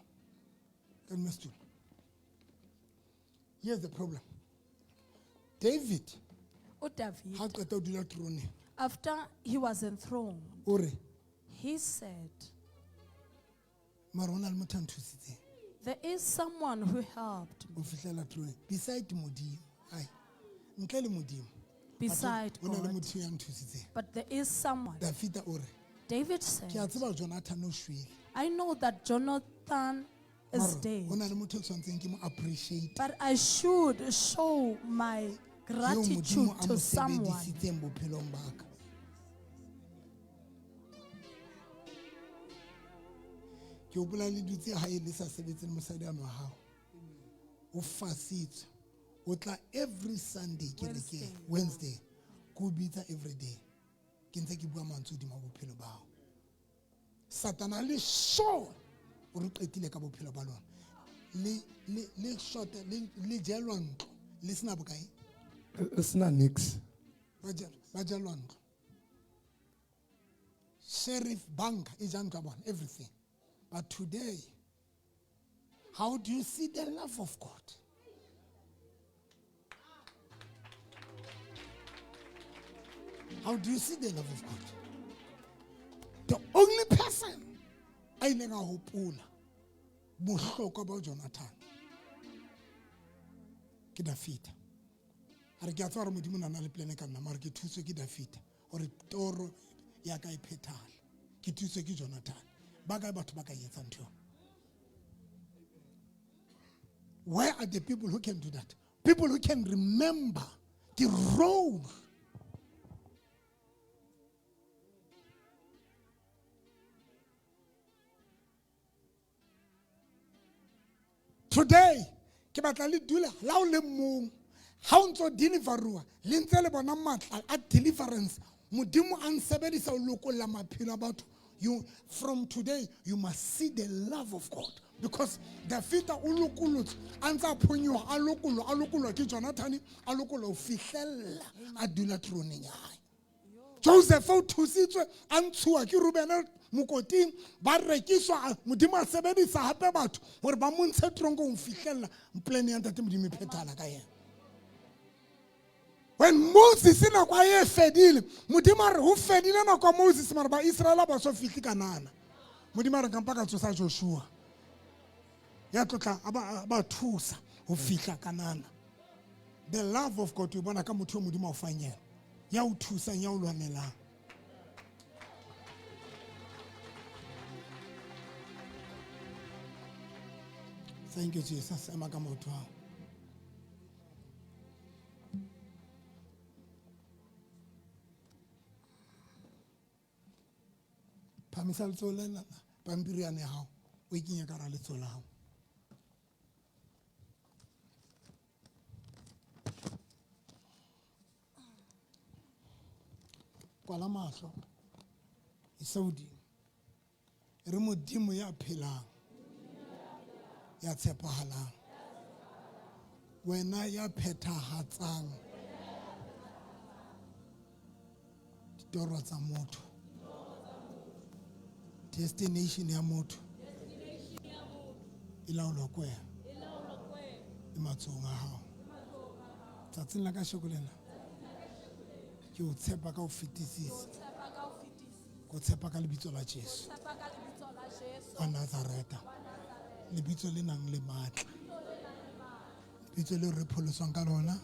Here's the problem. David uDavid, ha qeta ho dula troneng after he was enthroned, o re he said, mara hona le motho a nthusitseng there is someone who helped me ho fihlela troneng beside Modimo ai ntle le Modimo beside hona le God. motho ya nthusitseng. But there is someone. David o re David ke a said, tseba Jonathan o shwele I know that Jonathan is mara dead, hona le motho o tshwantseng ke mo appreciate but I should show my yo gratitude Modimo a mo to someone. sebedisitseng bophelong ba ka. Ke o bola le dutse ha e le sa sebetse le mosadi wa hao o fasitswe o tla every Sunday ke re ke Wednesday go bitsa every day ke ntse ke bua mantswe di ma bophelo ba hao. Satana le sure o re qetile ka bophelo ba lona le short le jelwa ntlo le sena bokae It's not nix. ba jelwa ntlo sheriff bank is everything. But today, how do you see the love of God? How do you see the love of God? The only person I never hope bohlokwa ba Jonathan ke David. Are ke a tswa re modimo nana le plan ka nna mara ke thuswe ke David gore toro ya ka iphetale ke thuswe ke Jonathan. Where are the people who can do that? People who can remember the road. Today, ke batla le dula la o le mong ha o ntso deliverwa le ntse le bona matla a deliverance modimo a nsebedisa o lokolla maphelo a batho. You, from today, you must see the love of God. Because the fita ulukulut anza punyo alukulo ki Jonathan alukulo fihlella adula troni nyai. Joseph o thusitswe antshua ki Ruben mokoting ba rekiswa modimo a sebedisa hape batho hore ba montshe trongo o fihlella plan ya ntate modimo phethala ka yena. When Moses in a quiet fedil, Mudimar who fedil na kwa Moses marba Israel ba so fiti kanana. Mudimar kampaka to sa Joshua. Ya tota aba tusa who fita kanana. The love of God you bona kamutu mudima ufanye. Ya utusa ya ulwanela. Thank you, Jesus. Emakamotu. Pamisal Solana, Pampiriane how, waking a carale solao. Qualamaso, Saudi. Remudimu ya pila, ya tepahala. When I ya peta hatsang, Doroza moto. Destination ya motho ilaolo kwe imatsonga hao tsatsing la ka shokolena ke o tshepa ka o fetisisa go tshepa ka lebitso la Jesu wa Nazareta lebitso le nang le matla lebitso le re pholoswang ka lona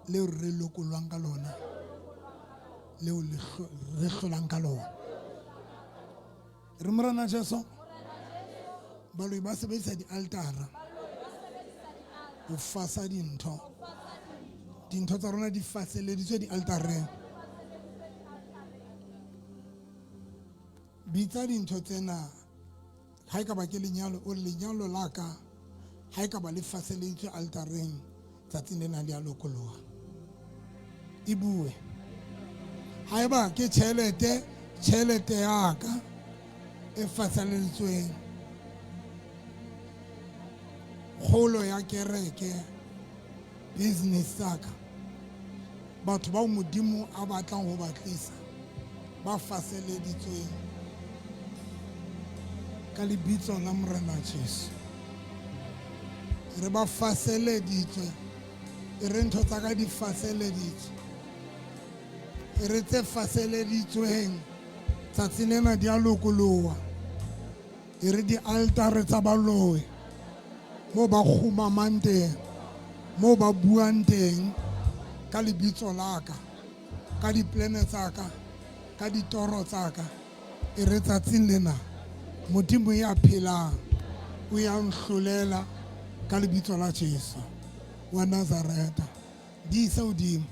le re lokolwang ka lona le re hlolang ka lona. Remrana Jesu baloi ba sebedisa di altara o fasa dintho tsa rona di faseleditswe di altareng bitsa dintho tsena ha e ka ba ke lenyalo o lenyalo la ka ha e ka ba le faseleditswe altareng tsatsing lena le a lokoloha e bue ha e ba ke tšhelete ya ka e fasaleditsweng kgolo ya kereke business saka batho ba modimo a batlang ho batlisa ba faseleditsweng ka lebitso la morena Jesu re ba faseleditswe e re ntho tsa ka di faseleditswe e re tse faseleditsweng tsatsing lena di a lokoloha e re di altare tsa baloi mo ba khumamang teng mo ba buang teng ka lebitso la ka ka diplane tsa ka ka ditoro tsa ka e re tsatsing lena modimo ya phelang o ya nhlolela ka lebitso la Jesu wa Nazareta di isa udimo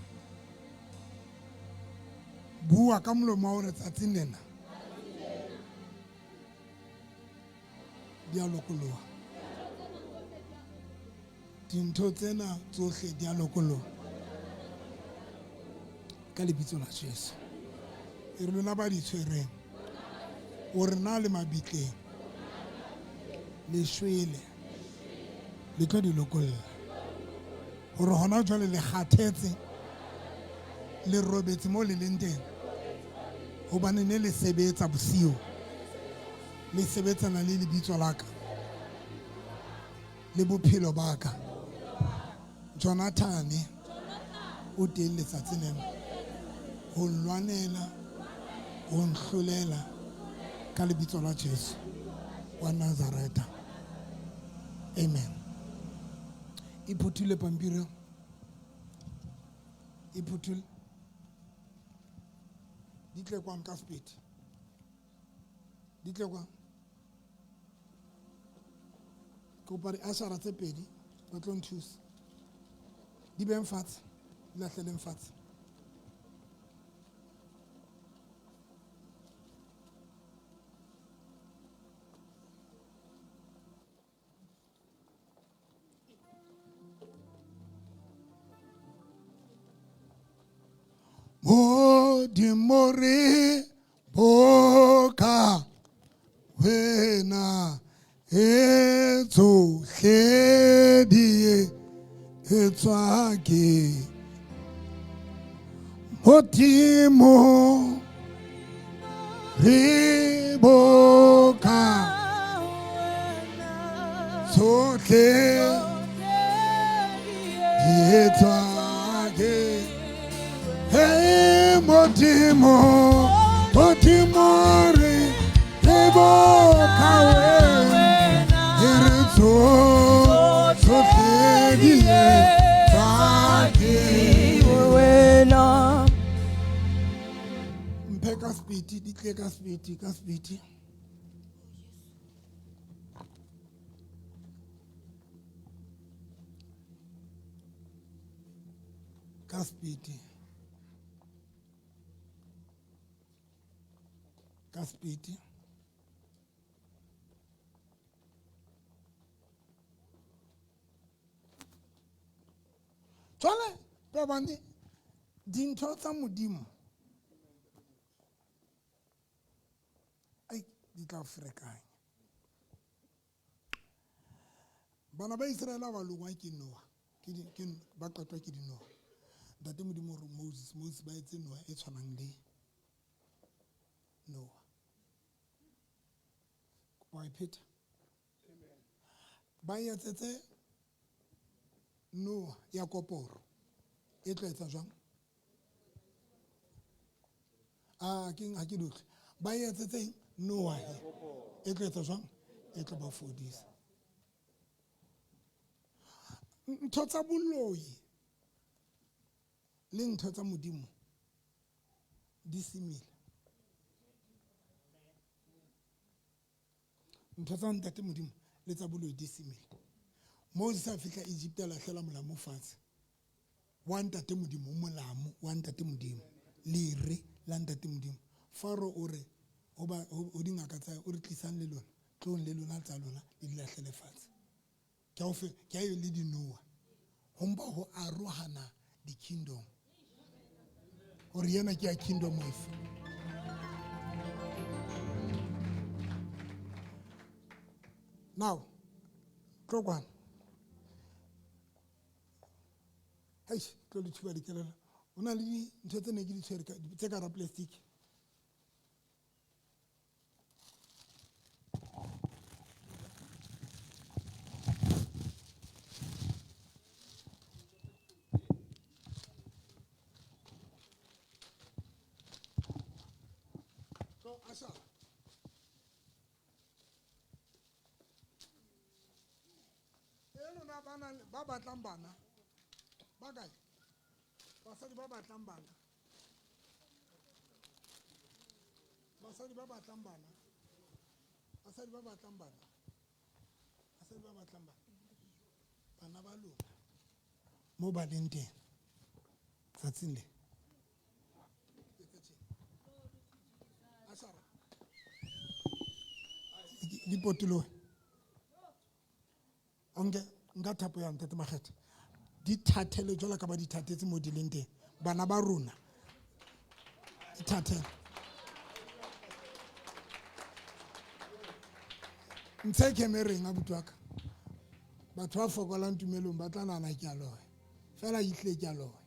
bua ka molomo wa hore tsatsing lena di a lokoloha dintho tsena tsohle di a lokoloha ka lebitso la Jesu e re lona ba di tshwereng o re na le mabitleng le shwele le tlo di lokolla gore gona jwale le kgathetse le robetse mo le leng teng gobane ne le sebetsa bosigo le sebetsana le lebitso la ka le bophelo ba ka Jonathan o teng letsatsi lena go lwanela go nhlolela ka lebitso la Jesu wa Nazareta. Amen. Iphutule pampiri. Iphutule. Ditle kwa ka speed. Ditle kwa. Kopare ashara tse pedi ba tlo nthusa. Di beng fatshe. Di lahleleng fatshe. Modimori boka wena etsohledi etswake modimo re boka tsohledi etswake Hey, Modimo, Modimori, Nebo Kawe, Yerezo, Sofedie, Faki, Wena. Mpeka spiti, ditleka spiti, ka spiti. Ka spiti. Kaspiti. Jwale ba bane dintho tsa modimo ai di tla frekanya bana ba Israela ba longwa ke Noa ke ba qatwa ke dinoa ntate modimo re Moses ba etse Noa e tshwanang le Noa. Why Peter? Amen. Ba etsetse Noa ya koporo. E tlo etsa jwang? King ha ke dutle. Ba etsetse Noa e tlo etsa jwang? E tlo ba fodisa. Ntho tsa boloi le ntho tsa modimo di simile. Ntho tsa ntate modimo le tsa boloi di simile. Moses a fihla Egypt a lahlela molamo fatshe. Wa ntate modimo molamo wa ntate modimo lere la ntate modimo. Faro o re o dingaka tsa o re tlisang le lona tlong le lona tsa lona le di lahlele fatshe. Ke a yo le di Noa. Ho mpa ho arohana di kingdom. Hore yena ke a kingdom efe. Now, talk one. Hey, tlo di tshwa di kelela. Ona le di ntho tse ne ke di tshwere tse ka ra plastic. So, Asha. Ba batlang bana ba kae basadi ba batlang bana basadi ba batlang bana basadi ba batlang bana basadi ba batlang bana ba lona mo ba leng teng tsatsing le Asara di potolo onge nka thapo ya ntate Makgethe di thathele jwala ka ba di thatetse mo di leng teng bana ba rona di thathele ntshe kemereng abuti wa ka batho ba fokolang tumelong ba tla nana ke a loya fela ehlile ke a loya